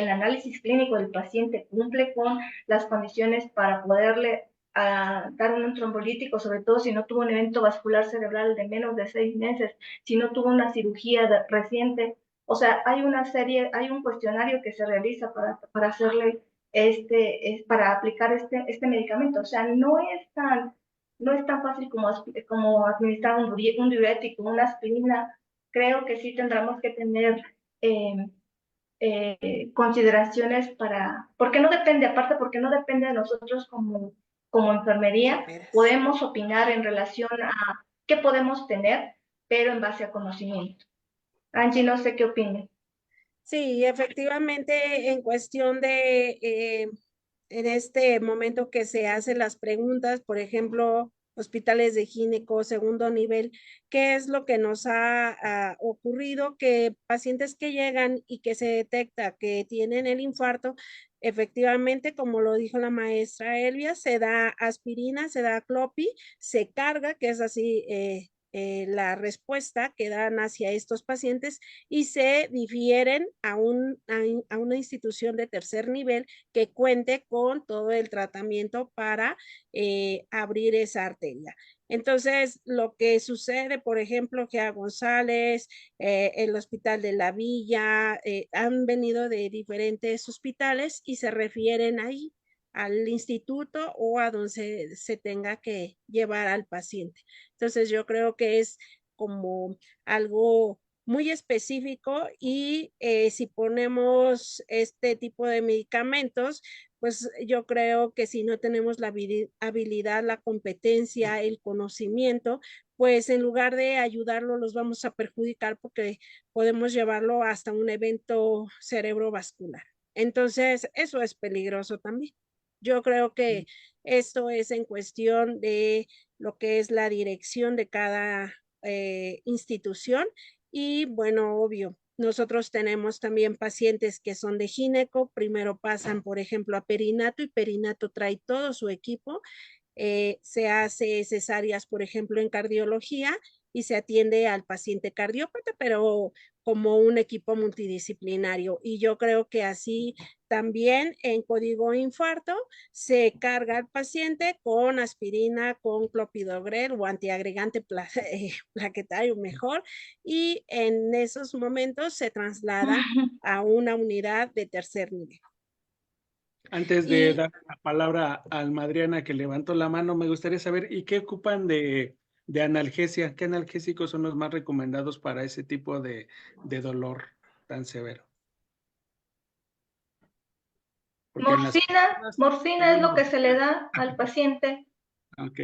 [SPEAKER 1] análisis clínico del paciente cumple con las condiciones para poderle dar un trombolítico, sobre todo si no tuvo un evento vascular cerebral de menos de 6 meses, si no tuvo una cirugía reciente. O sea, hay un cuestionario que se realiza para hacerle para aplicar este medicamento. O sea, no es tan fácil como administrar un diurético, una aspirina. Creo que sí tendremos que tener consideraciones porque no depende de nosotros como enfermería. Podemos opinar en relación a qué podemos tener, pero en base a conocimiento. Angie, no sé qué opines.
[SPEAKER 3] Sí, efectivamente, en cuestión de, en este momento que se hacen las preguntas, por ejemplo, hospitales de gineco segundo nivel, ¿qué es lo que nos ha ocurrido? Que pacientes que llegan y que se detecta que tienen el infarto, efectivamente, como lo dijo la maestra Elvia, se da aspirina, se da clopi, se carga, que es así la respuesta que dan hacia estos pacientes, y se difieren a una institución de tercer nivel que cuente con todo el tratamiento para abrir esa arteria. Entonces, lo que sucede, por ejemplo, que a González, el Hospital de la Villa, han venido de diferentes hospitales y se refieren ahí al instituto o a donde se tenga que llevar al paciente. Entonces, yo creo que es como algo muy específico y si ponemos este tipo de medicamentos, pues yo creo que si no tenemos la habilidad, la competencia, el conocimiento, pues en lugar de ayudarlo, los vamos a perjudicar porque podemos llevarlo hasta un evento cerebrovascular. Entonces, eso es peligroso también. Yo creo que esto es en cuestión de lo que es la dirección de cada institución y bueno, obvio, nosotros tenemos también pacientes que son de gineco, primero pasan, por ejemplo, a perinato y perinato trae todo su equipo, se hace cesáreas, por ejemplo, en cardiología y se atiende al paciente cardiópata, pero como un equipo multidisciplinario. Y yo creo que así también en código infarto se carga al paciente con aspirina, con clopidogrel o antiagregante plaquetario mejor, y en esos momentos se traslada a una unidad de tercer nivel.
[SPEAKER 2] Antes de dar la palabra a Almadriana, que levantó la mano, me gustaría saber, ¿y qué ocupan de analgesia? ¿Qué analgésicos son los más recomendados para ese tipo de dolor tan severo? Porque en las
[SPEAKER 1] Morfina es lo que se le da al paciente.
[SPEAKER 2] Ok.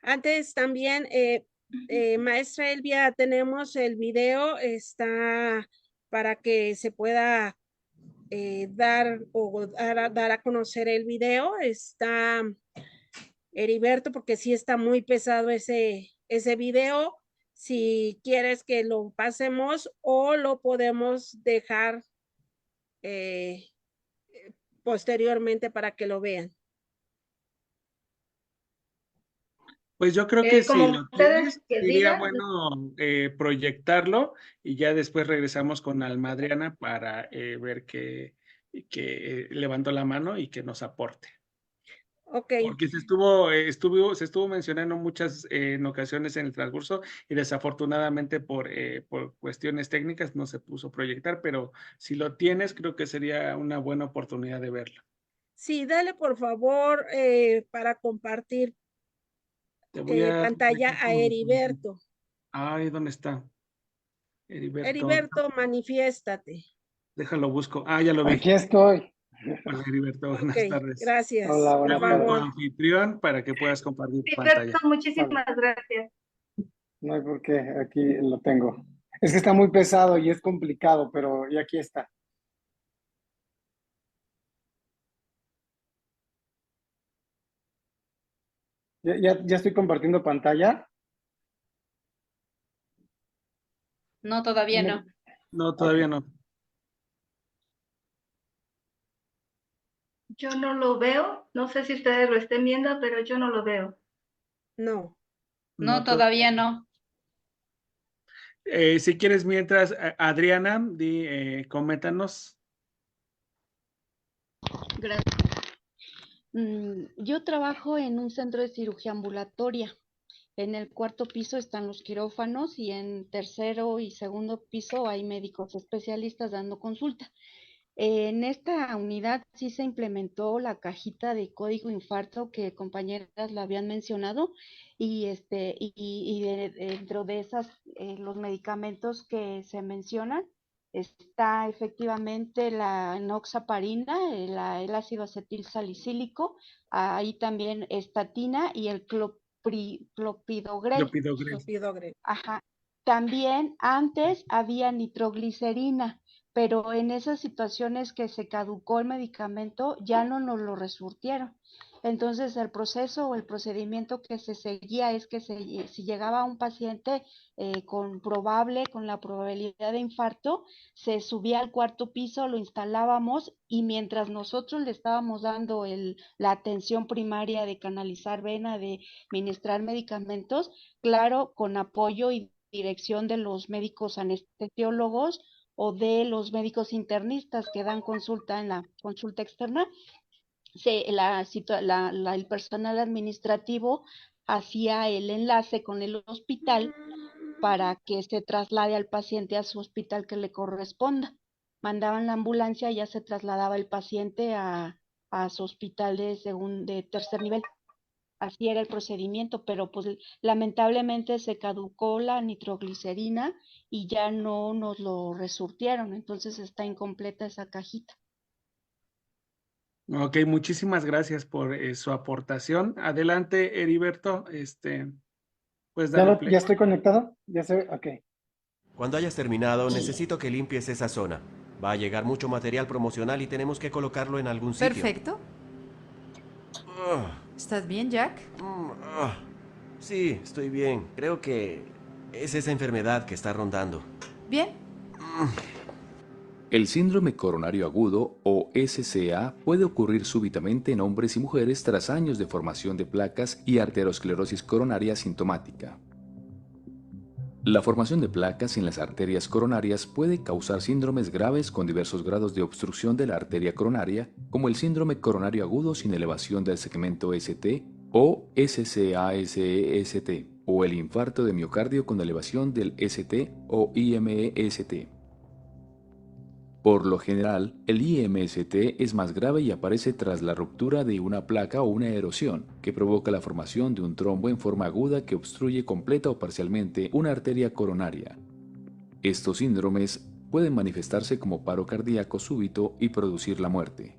[SPEAKER 3] Antes también, maestra Elvia, tenemos el video, está para que se pueda dar a conocer el video. Está Heriberto, porque sí está muy pesado ese video. Si quieres que lo pasemos o lo podemos dejar posteriormente para que lo vean.
[SPEAKER 2] Pues yo creo que si
[SPEAKER 1] como
[SPEAKER 2] lo
[SPEAKER 1] ustedes
[SPEAKER 2] tienes,
[SPEAKER 1] que
[SPEAKER 2] sería
[SPEAKER 1] digan.
[SPEAKER 2] bueno proyectarlo y ya después regresamos con Almadriana para ver que levantó la mano y que nos aporte.
[SPEAKER 3] Ok.
[SPEAKER 2] Porque se estuvo mencionando muchas en ocasiones en el transcurso y desafortunadamente por cuestiones técnicas no se puso a proyectar, pero si lo tienes, creo que sería una buena oportunidad de verlo.
[SPEAKER 3] Sí, dale por favor para compartir
[SPEAKER 2] Te voy a
[SPEAKER 3] pantalla a Heriberto.
[SPEAKER 2] Ay, ¿dónde está?
[SPEAKER 3] Heriberto, manifiéstate.
[SPEAKER 2] Déjalo busco. Ah, ya lo vi.
[SPEAKER 5] Aquí estoy.
[SPEAKER 2] Hola, Heriberto, buenas
[SPEAKER 3] Ok,
[SPEAKER 2] tardes.
[SPEAKER 3] gracias.
[SPEAKER 5] Hola,
[SPEAKER 3] Por
[SPEAKER 5] buenas
[SPEAKER 2] Llamo a tu
[SPEAKER 3] favor.
[SPEAKER 2] anfitrión para que puedas compartir tu
[SPEAKER 1] Heriberto,
[SPEAKER 2] pantalla.
[SPEAKER 1] muchísimas gracias.
[SPEAKER 5] No hay por qué, aquí lo tengo. Es que está muy pesado y es complicado, pero y aquí está. Ya estoy compartiendo pantalla.
[SPEAKER 6] No, todavía no.
[SPEAKER 2] No, todavía
[SPEAKER 5] Ok.
[SPEAKER 2] no.
[SPEAKER 1] Yo no lo veo. No sé si ustedes lo estén viendo, pero yo no lo veo.
[SPEAKER 3] No.
[SPEAKER 6] No, todavía no.
[SPEAKER 2] Si quieres, mientras, Adriana, coméntanos.
[SPEAKER 8] Gracias. Yo trabajo en un centro de cirugía ambulatoria. En el cuarto piso están los quirófanos y en tercero y segundo piso hay médicos especialistas dando consulta. En esta unidad sí se implementó la cajita de código infarto que compañeras lo habían mencionado y dentro de esas los medicamentos que se mencionan está efectivamente la enoxaparina, el ácido acetil salicílico, ahí también estatina y el clopidogrel.
[SPEAKER 3] Clopidogrel.
[SPEAKER 8] Ajá. También antes había nitroglicerina, pero en esas situaciones que se caducó el medicamento ya no nos lo resurtieron. Entonces, el proceso o el procedimiento que se seguía es que si llegaba un paciente con la probabilidad de infarto, se subía al cuarto piso, lo instalábamos y mientras nosotros le estábamos dando la atención primaria de canalizar vena, de ministrar medicamentos, claro, con apoyo y dirección de los médicos anestesiólogos o de los médicos internistas que dan consulta en la consulta externa, el personal administrativo hacía el enlace con el hospital para que se traslade al paciente a su hospital que le corresponda. Mandaban la ambulancia y ya se trasladaba el paciente a su hospital de tercer nivel. Así era el procedimiento, pero pues lamentablemente se caducó la nitroglicerina y ya no nos lo resurtieron, entonces está incompleta esa cajita.
[SPEAKER 2] Ok, muchísimas gracias por su aportación. Adelante, Heriberto, pues darle play.
[SPEAKER 5] ¿Ya estoy conectado? Ok.
[SPEAKER 9] Cuando hayas terminado, necesito que limpies esa zona. Va a llegar mucho material promocional y tenemos que colocarlo en algún sitio.
[SPEAKER 10] Perfecto.
[SPEAKER 9] Ah,
[SPEAKER 10] ¿Estás bien, Jack?
[SPEAKER 9] sí, estoy bien. Creo que es esa enfermedad que está rondando.
[SPEAKER 10] Bien.
[SPEAKER 11] El síndrome coronario agudo, o SCA, puede ocurrir súbitamente en hombres y mujeres tras años de formación de placas y arteriosclerosis coronaria asintomática. La formación de placas en las arterias coronarias puede causar síndromes graves con diversos grados de obstrucción de la arteria coronaria, como el síndrome coronario agudo sin elevación del segmento ST o SCA-SEST, o el infarto de miocardio con elevación del ST o IME-ST. Por lo general, el IMST es más grave y aparece tras la ruptura de una placa o una erosión, que provoca la formación de un trombo en forma aguda que obstruye completa o parcialmente una arteria coronaria. Estos síndromes pueden manifestarse como paro cardíaco súbito y producir la muerte.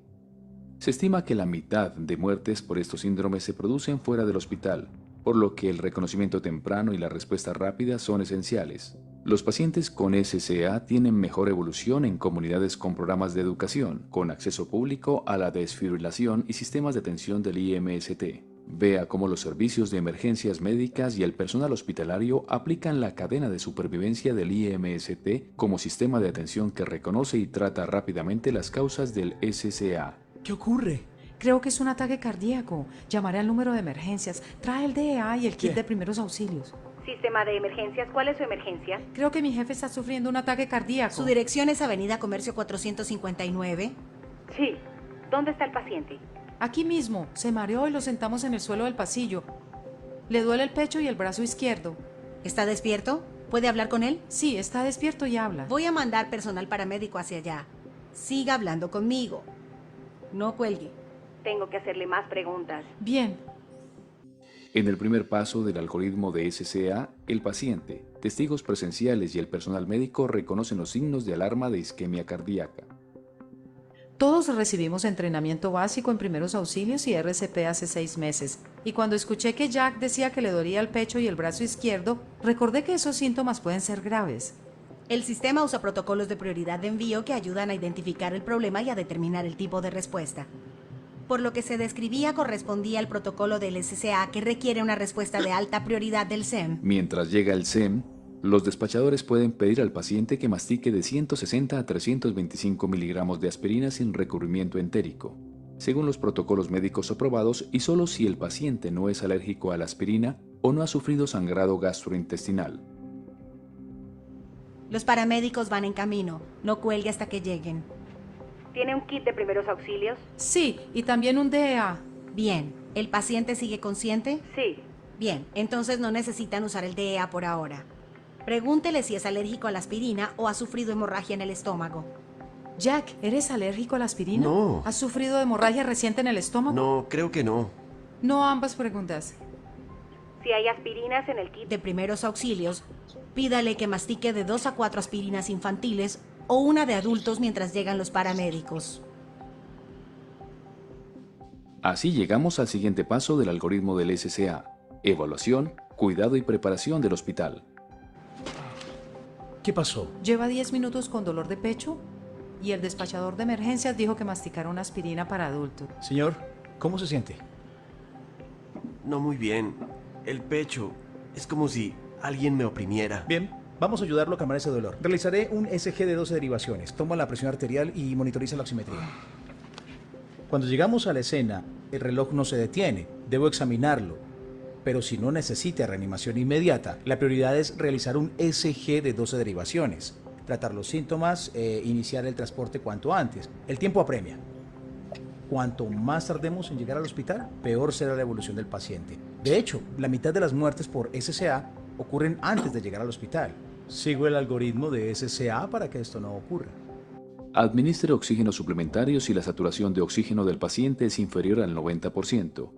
[SPEAKER 11] Se estima que la mitad de muertes por estos síndromes se producen fuera del hospital, por lo que el reconocimiento temprano y la respuesta rápida son esenciales. Los pacientes con SCA tienen mejor evolución en comunidades con programas de educación, con acceso público a la desfibrilación y sistemas de atención del IMST. Vea cómo los servicios de emergencias médicas y el personal hospitalario aplican la cadena de supervivencia del IMST como sistema de atención que reconoce y trata rápidamente las causas del SCA.
[SPEAKER 10] ¿Qué ocurre? Creo que es un ataque cardíaco. Llamaré al número de emergencias. Trae el DEA y el kit de primeros auxilios.
[SPEAKER 12] Sistema de emergencias, ¿cuál es su emergencia?
[SPEAKER 10] Creo que mi jefe está sufriendo un ataque cardíaco.
[SPEAKER 12] ¿Su dirección es Avenida Comercio 459? Sí. ¿Dónde está el paciente?
[SPEAKER 10] Aquí mismo. Se mareó y lo sentamos en el suelo del pasillo. Le duele el pecho y el brazo izquierdo.
[SPEAKER 12] ¿Está despierto? ¿Puede hablar con él?
[SPEAKER 10] Sí, está despierto y habla.
[SPEAKER 12] Voy a mandar personal paramédico hacia allá. Siga hablando conmigo. No cuelgue. Tengo que hacerle más preguntas.
[SPEAKER 10] Bien.
[SPEAKER 11] En el primer paso del algoritmo de SCA, el paciente, testigos presenciales y el personal médico reconocen los signos de alarma de isquemia cardíaca.
[SPEAKER 10] Todos recibimos entrenamiento básico en primeros auxilios y RCP hace 6 meses. Y cuando escuché que Jack decía que le dolía el pecho y el brazo izquierdo, recordé que esos síntomas pueden ser graves.
[SPEAKER 12] El sistema usa protocolos de prioridad de envío que ayudan a identificar el problema y a determinar el tipo de respuesta. Por lo que se describía correspondía al protocolo del SCA que requiere una respuesta de alta prioridad del SEM.
[SPEAKER 11] Mientras llega el SEM, los despachadores pueden pedir al paciente que mastique de 160 a 325 miligramos de aspirina sin recubrimiento entérico, según los protocolos médicos aprobados y solo si el paciente no es alérgico a la aspirina o no ha sufrido sangrado gastrointestinal.
[SPEAKER 12] Los paramédicos van en camino. No cuelgue hasta que lleguen. ¿Tiene un kit de primeros auxilios?
[SPEAKER 10] Sí, y también un DEA.
[SPEAKER 12] Bien. ¿El paciente sigue consciente?
[SPEAKER 13] Sí.
[SPEAKER 12] Bien, entonces no necesitan usar el DEA por ahora. Pregúntele si es alérgico a la aspirina o ha sufrido hemorragia en el estómago.
[SPEAKER 10] Jack, ¿eres alérgico a la aspirina?
[SPEAKER 9] No.
[SPEAKER 10] ¿Has sufrido hemorragia reciente en el estómago?
[SPEAKER 9] No, creo que no.
[SPEAKER 10] No a ambas preguntas.
[SPEAKER 13] Si hay aspirinas en el kit
[SPEAKER 12] de primeros auxilios, pídale que mastique de 2 a 4 aspirinas infantiles o una de adultos mientras llegan los paramédicos.
[SPEAKER 11] Así llegamos al siguiente paso del algoritmo del SCA: evaluación, cuidado y preparación del hospital.
[SPEAKER 14] ¿Qué pasó?
[SPEAKER 10] Lleva 10 minutos con dolor de pecho y el despachador de emergencias dijo que masticara una aspirina para adultos.
[SPEAKER 14] Señor, ¿cómo se siente?
[SPEAKER 9] No muy bien. El pecho. Es como si alguien me oprimiera.
[SPEAKER 14] Bien, vamos a ayudarlo a calmar ese dolor. Realizaré un ECG de 12 derivaciones. Toma la presión arterial y monitoriza la oximetría. Cuando llegamos a la escena, el reloj no se detiene. Debo examinarlo. Pero si no necesita reanimación inmediata, la prioridad es realizar un ECG de 12 derivaciones, tratar los síntomas e iniciar el transporte cuanto antes. El tiempo apremia. Cuanto más tardemos en llegar al hospital, peor será la evolución del paciente. De hecho, la mitad de las muertes por SCA ocurren antes de llegar al hospital. Sigo el algoritmo de SCA para que esto no ocurra.
[SPEAKER 11] Administre oxígeno suplementario si la saturación de oxígeno del paciente es inferior al 90%.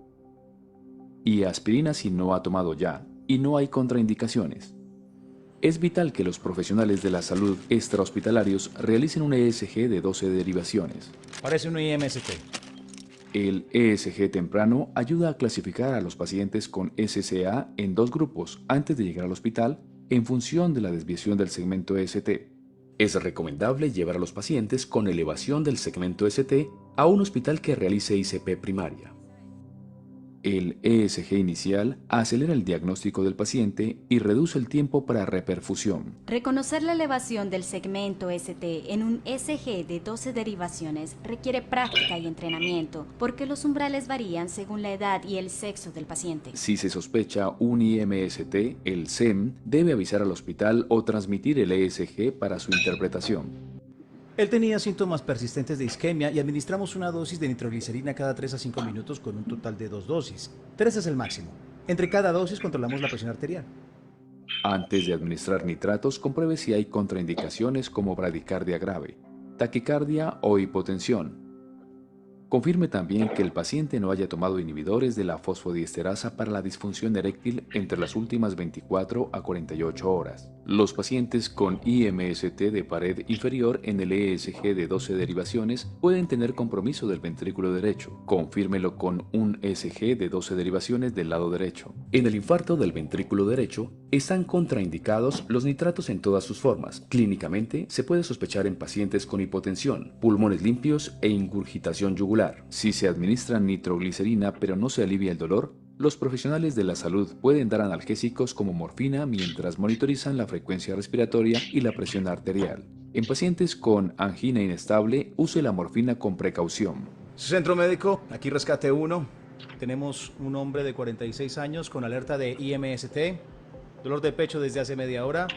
[SPEAKER 11] Y aspirina si no ha tomado ya y no hay contraindicaciones. Es vital que los profesionales de la salud extrahospitalarios realicen un ECG de 12 derivaciones.
[SPEAKER 14] Parece un IMST.
[SPEAKER 11] El ECG temprano ayuda a clasificar a los pacientes con SCA en 2 grupos antes de llegar al hospital en función de la desviación del segmento ST. Es recomendable llevar a los pacientes con elevación del segmento ST a un hospital que realice ICP primaria. El ECG inicial acelera el diagnóstico del paciente y reduce el tiempo para reperfusión.
[SPEAKER 12] Reconocer la elevación del segmento ST en un ECG de 12 derivaciones requiere práctica y entrenamiento, porque los umbrales varían según la edad y el sexo del paciente.
[SPEAKER 11] Si se sospecha un IMST, el SEM debe avisar al hospital o transmitir el ECG para su interpretación.
[SPEAKER 14] Él tenía síntomas persistentes de isquemia y administramos una dosis de nitroglicerina cada 3 a 5 minutos con un total de 2 dosis. 3 es el máximo. Entre cada dosis controlamos la presión arterial.
[SPEAKER 11] Antes de administrar nitratos, compruebe si hay contraindicaciones como bradicardia grave, taquicardia o hipotensión. Confirme también que el paciente no haya tomado inhibidores de la fosfodiesterasa para la disfunción eréctil entre las últimas 24 a 48 horas. Los pacientes con IMST de pared inferior en el ECG de 12 derivaciones pueden tener compromiso del ventrículo derecho. Confírmelo con un ECG de 12 derivaciones del lado derecho. En el infarto del ventrículo derecho están contraindicados los nitratos en todas sus formas. Clínicamente se puede sospechar en pacientes con hipotensión, pulmones limpios e ingurgitación yugular. Si se administra nitroglicerina pero no se alivia el dolor, los profesionales de la salud pueden dar analgésicos como morfina mientras monitorizan la frecuencia respiratoria y la presión arterial. En pacientes con angina inestable, use la morfina con precaución.
[SPEAKER 14] Centro médico, aquí rescate 1. Tenemos un hombre de 46 años con alerta de IMST, dolor de pecho desde hace media hora.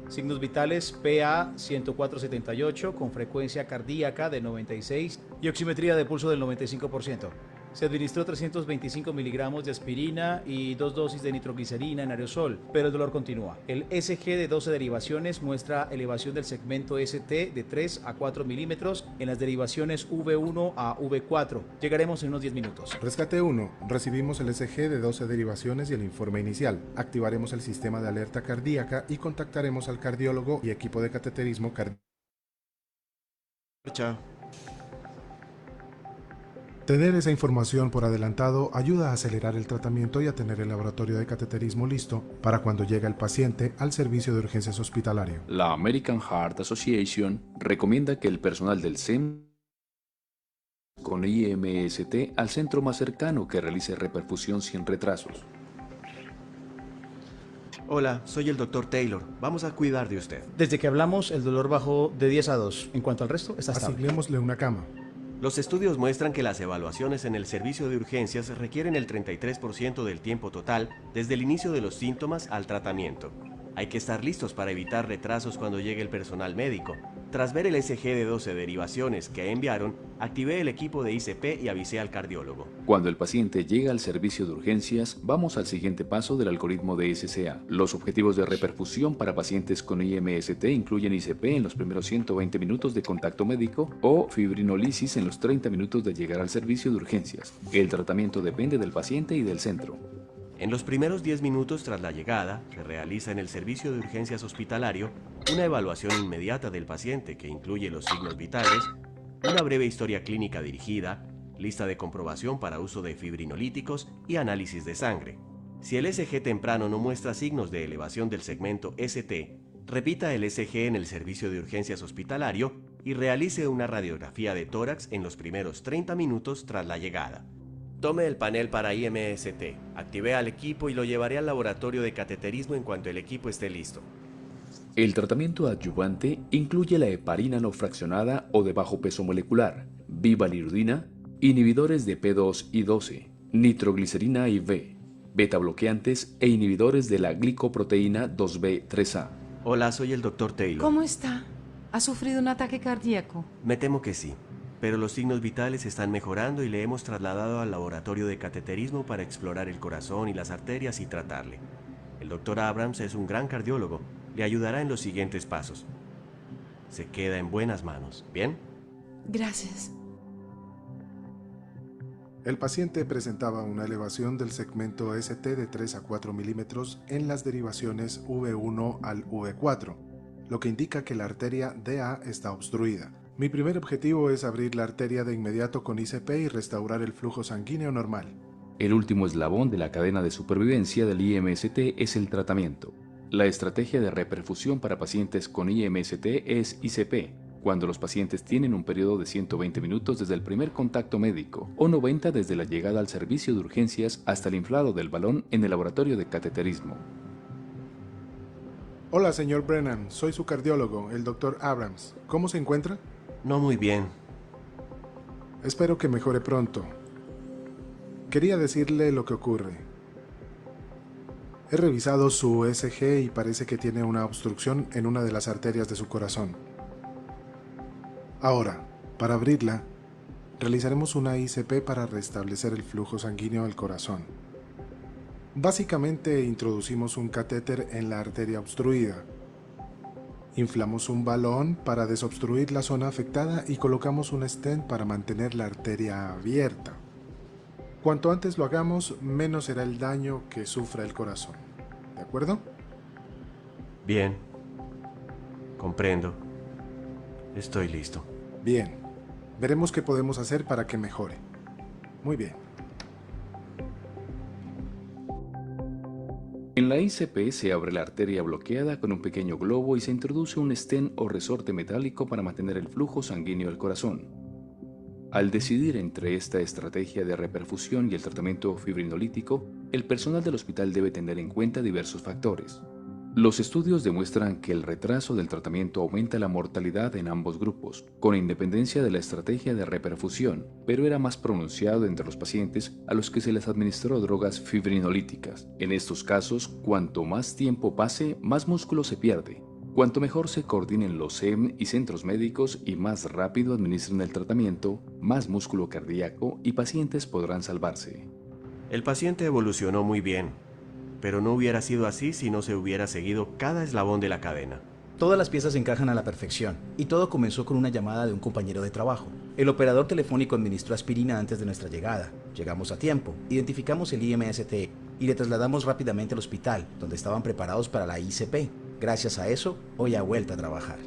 [SPEAKER 14] Signos vitales PA 104/78 con frecuencia cardíaca de 96 y oximetría de pulso del 95%. Se administró 325 miligramos de aspirina y 2 dosis de nitroglicerina en aerosol, pero el dolor continúa. El ECG de 12 derivaciones muestra elevación del segmento ST de 3 a 4 milímetros en las derivaciones V1 a V4. Llegaremos en unos 10 minutos.
[SPEAKER 15] Rescate 1. Recibimos el ECG de 12 derivaciones y el informe inicial. Activaremos el sistema de alerta cardíaca y contactaremos al cardiólogo y equipo de cateterismo cardíaco. Tener esa información por adelantado ayuda a acelerar el tratamiento y a tener el laboratorio de cateterismo listo para cuando llega el paciente al servicio de urgencias hospitalario.
[SPEAKER 11] La American Heart Association recomienda que el personal del SEM con IMST al centro más cercano que realice reperfusión sin retrasos.
[SPEAKER 9] Hola, soy el Dr. Taylor. Vamos a cuidar de usted.
[SPEAKER 14] Desde que hablamos, el dolor bajó de 10 a 2. En cuanto al resto, está estable.
[SPEAKER 15] Asignémosle una cama.
[SPEAKER 9] Los estudios muestran que las evaluaciones en el servicio de urgencias requieren el 33% del tiempo total desde el inicio de los síntomas al tratamiento. Hay que estar listos para evitar retrasos cuando llegue el personal médico. Tras ver el ECG de 12 derivaciones que enviaron, activé el equipo de ICP y avisé al cardiólogo.
[SPEAKER 11] Cuando el paciente llega al servicio de urgencias, vamos al siguiente paso del algoritmo de SCA. Los objetivos de reperfusión para pacientes con IMST incluyen ICP en los primeros 120 minutos de contacto médico o fibrinolisis en los 30 minutos de llegar al servicio de urgencias. El tratamiento depende del paciente y del centro.
[SPEAKER 9] En los primeros 10 minutos tras la llegada, se realiza en el servicio de urgencias hospitalario una evaluación inmediata del paciente que incluye los signos vitales, una breve historia clínica dirigida, lista de comprobación para uso de fibrinolíticos y análisis de sangre. Si el ECG temprano no muestra signos de elevación del segmento ST, repita el ECG en el servicio de urgencias hospitalario y realice una radiografía de tórax en los primeros 30 minutos tras la llegada. Tome el panel para IMST. Activé al equipo y lo llevaré al laboratorio de cateterismo en cuanto el equipo esté listo.
[SPEAKER 11] El tratamiento adyuvante incluye la heparina no fraccionada o de bajo peso molecular, bivalirudina, inhibidores de P2 y 12, nitroglicerina IV, beta bloqueantes e inhibidores de la glicoproteína 2B3A.
[SPEAKER 9] Hola, soy el Dr. Taylor.
[SPEAKER 10] ¿Cómo está? ¿Ha sufrido un ataque cardíaco?
[SPEAKER 9] Me temo que sí, pero los signos vitales están mejorando y le hemos trasladado al laboratorio de cateterismo para explorar el corazón y las arterias y tratarle. El Dr. Abrams es un gran cardiólogo. Le ayudará en los siguientes pasos. Se queda en buenas manos, ¿bien?
[SPEAKER 10] Gracias.
[SPEAKER 15] El paciente presentaba una elevación del segmento ST de 3 a 4 milímetros en las derivaciones V1 al V4, lo que indica que la arteria DA está obstruida. Mi primer objetivo es abrir la arteria de inmediato con ICP y restaurar el flujo sanguíneo normal.
[SPEAKER 11] El último eslabón de la cadena de supervivencia del IMST es el tratamiento. La estrategia de reperfusión para pacientes con IMST es ICP, cuando los pacientes tienen un periodo de 120 minutos desde el primer contacto médico o 90 desde la llegada al servicio de urgencias hasta el inflado del balón en el laboratorio de cateterismo.
[SPEAKER 15] Hola, señor Brennan. Soy su cardiólogo, el Dr. Abrams. ¿Cómo se encuentra?
[SPEAKER 9] No muy bien.
[SPEAKER 15] Espero que mejore pronto. Quería decirle lo que ocurre. He revisado su ECG y parece que tiene una obstrucción en una de las arterias de su corazón. Ahora, para abrirla, realizaremos una ICP para restablecer el flujo sanguíneo al corazón. Básicamente introducimos un catéter en la arteria obstruida. Inflamos un balón para desobstruir la zona afectada y colocamos un stent para mantener la arteria abierta. Cuanto antes lo hagamos, menos será el daño que sufra el corazón. ¿De acuerdo?
[SPEAKER 9] Bien. Comprendo. Estoy listo.
[SPEAKER 15] Bien. Veremos qué podemos hacer para que mejore. Muy bien.
[SPEAKER 11] En la ICP se abre la arteria bloqueada con un pequeño globo y se introduce un stent o resorte metálico para mantener el flujo sanguíneo al corazón. Al decidir entre esta estrategia de reperfusión y el tratamiento fibrinolítico, el personal del hospital debe tener en cuenta diversos factores. Los estudios demuestran que el retraso del tratamiento aumenta la mortalidad en ambos grupos, con independencia de la estrategia de reperfusión, pero era más pronunciado entre los pacientes a los que se les administró drogas fibrinolíticas. En estos casos, cuanto más tiempo pase, más músculo se pierde. Cuanto mejor se coordinen los CEM y centros médicos y más rápido administren el tratamiento, más músculo cardíaco y pacientes podrán salvarse.
[SPEAKER 9] El paciente evolucionó muy bien, pero no hubiera sido así si no se hubiera seguido cada eslabón de la cadena.
[SPEAKER 14] Todas las piezas encajan a la perfección, y todo comenzó con una llamada de un compañero de trabajo. El operador telefónico administró aspirina antes de nuestra llegada. Llegamos a tiempo, identificamos el IMST y le trasladamos rápidamente al hospital, donde estaban preparados para la ICP. Gracias a eso, hoy ha vuelto a trabajar.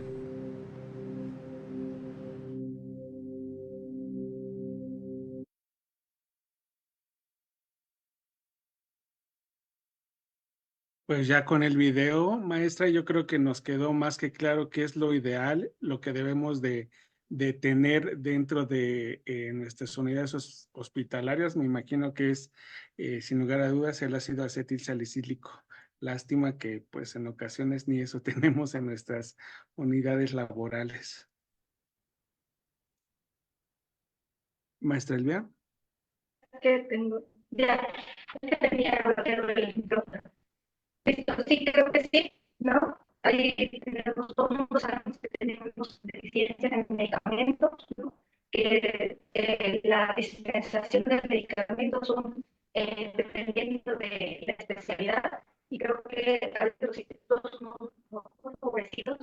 [SPEAKER 2] Pues ya con el video, maestra, yo creo que nos quedó más que claro qué es lo ideal, lo que debemos de tener dentro de nuestras unidades hospitalarias. Me imagino que es, sin lugar a dudas, el ácido acetilsalicílico. Lástima que pues en ocasiones ni eso tenemos en nuestras unidades laborales. Maestra Elvia.
[SPEAKER 1] Que tengo, ya, que tenía bloqueado el micrófono. Sí, creo que sí, ¿no? Ahí tenemos, todo el mundo sabemos que tenemos deficiencias en medicamentos, ¿no? Que la dispensación de medicamentos son dependiendo de la especialidad, y creo que a veces los institutos son muy favorecidos,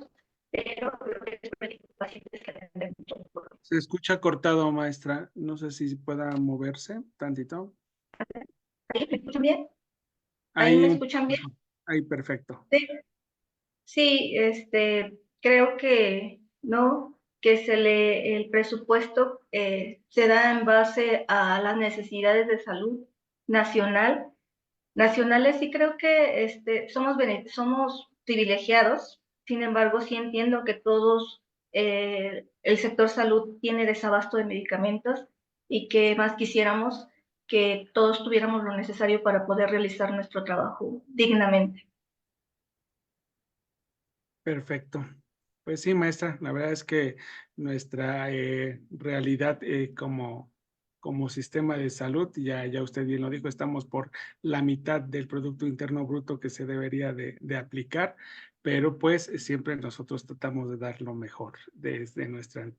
[SPEAKER 1] pero creo que es pacientes que atenden mucho.
[SPEAKER 2] Se escucha cortado, maestra. No sé si pueda moverse tantito.
[SPEAKER 1] ¿Ahí me escuchan bien?
[SPEAKER 2] Ahí
[SPEAKER 1] ¿Ahí me escuchan bien?
[SPEAKER 2] Ahí, perfecto.
[SPEAKER 1] Sí, creo que no, que el presupuesto se da en base a las necesidades de salud nacionales, y creo que somos privilegiados. Sin embargo, sí entiendo que todos, el sector salud tiene desabasto de medicamentos, y que más quisiéramos que todos tuviéramos lo necesario para poder realizar nuestro trabajo dignamente.
[SPEAKER 2] Perfecto. Pues sí, maestra, la verdad es que nuestra realidad como sistema de salud, ya usted bien lo dijo, estamos por la mitad del Producto Interno Bruto que se debería de aplicar, pero pues siempre nosotros tratamos de dar lo mejor desde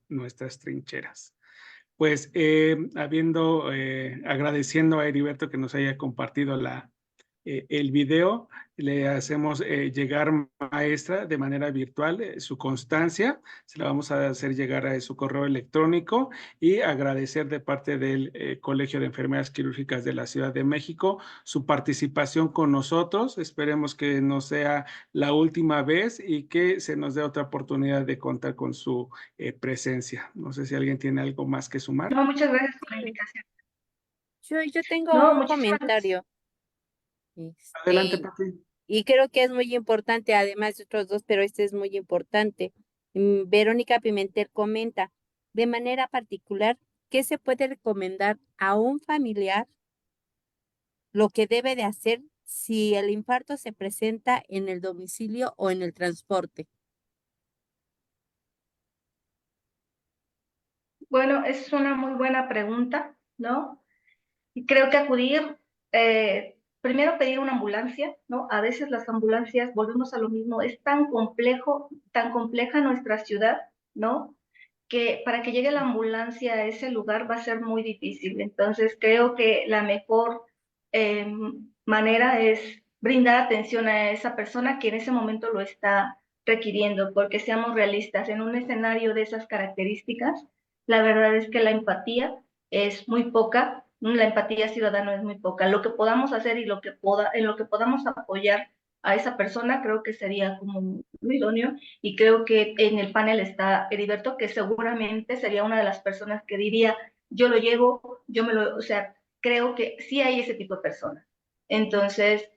[SPEAKER 2] nuestras trincheras. Pues agradeciendo a Heriberto que nos haya compartido el video, le hacemos llegar, maestra, de manera virtual su constancia, se la vamos a hacer llegar a su correo electrónico y agradecer de parte del Colegio de Enfermeras Quirúrgicas de la Ciudad de México su participación con nosotros. Esperemos que no sea la última vez y que se nos dé otra oportunidad de contar con su presencia. No sé si alguien tiene algo más que sumar.
[SPEAKER 1] No, muchas gracias por la invitación.
[SPEAKER 7] Yo tengo
[SPEAKER 1] No,
[SPEAKER 7] un
[SPEAKER 1] muchísimas gracias.
[SPEAKER 7] comentario.
[SPEAKER 2] Adelante,
[SPEAKER 7] Este,
[SPEAKER 2] Pati.
[SPEAKER 7] y creo que es muy importante, además de otros dos, pero este es muy importante. Verónica Pimentel comenta, de manera particular, ¿qué se puede recomendar a un familiar lo que debe de hacer si el infarto se presenta en el domicilio o en el transporte?
[SPEAKER 1] Bueno, es una muy buena pregunta, ¿no? Y creo que acudir, primero pedir una ambulancia, ¿no? A veces las ambulancias, volvemos a lo mismo, es tan complejo, tan compleja nuestra ciudad, ¿no? Que para que llegue la ambulancia a ese lugar va a ser muy difícil. Entonces, creo que la mejor manera es brindar atención a esa persona que en ese momento lo está requiriendo, porque seamos realistas, en un escenario de esas características, la verdad es que la empatía es muy poca, la empatía ciudadana es muy poca. Lo que podamos hacer y en lo que podamos apoyar a esa persona, creo que sería como muy idóneo, y creo que en el panel está Heriberto, que seguramente sería una de las personas que diría, yo lo llevo, o sea, creo que sí hay ese tipo de personas. Entonces,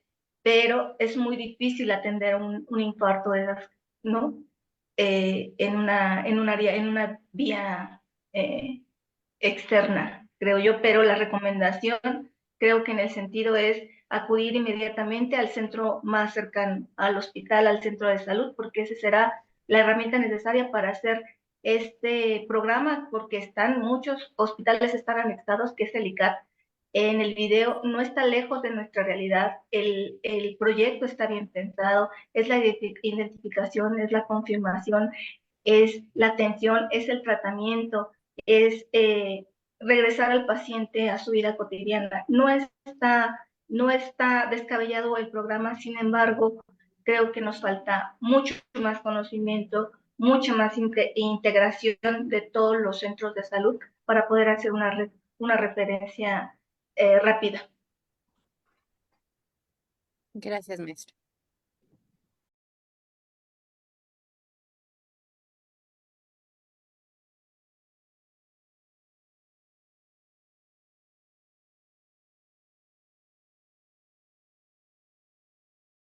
[SPEAKER 1] pero es muy difícil atender un infarto de esas, ¿no? En una vía externa, creo yo, pero la recomendación creo que en el sentido es acudir inmediatamente al centro más cercano, al hospital, al centro de salud, porque esa será la herramienta necesaria para hacer este programa, porque muchos hospitales están anexados, que es el ICAT. En el video no está lejos de nuestra realidad, el proyecto está bien pensado, es la identificación, es la confirmación, es la atención, es el tratamiento, es regresar al paciente a su vida cotidiana. No está descabellado el programa, sin embargo, creo que nos falta mucho más conocimiento, mucha más integración de todos los centros de salud para poder hacer una referencia rápida.
[SPEAKER 7] Gracias, maestra.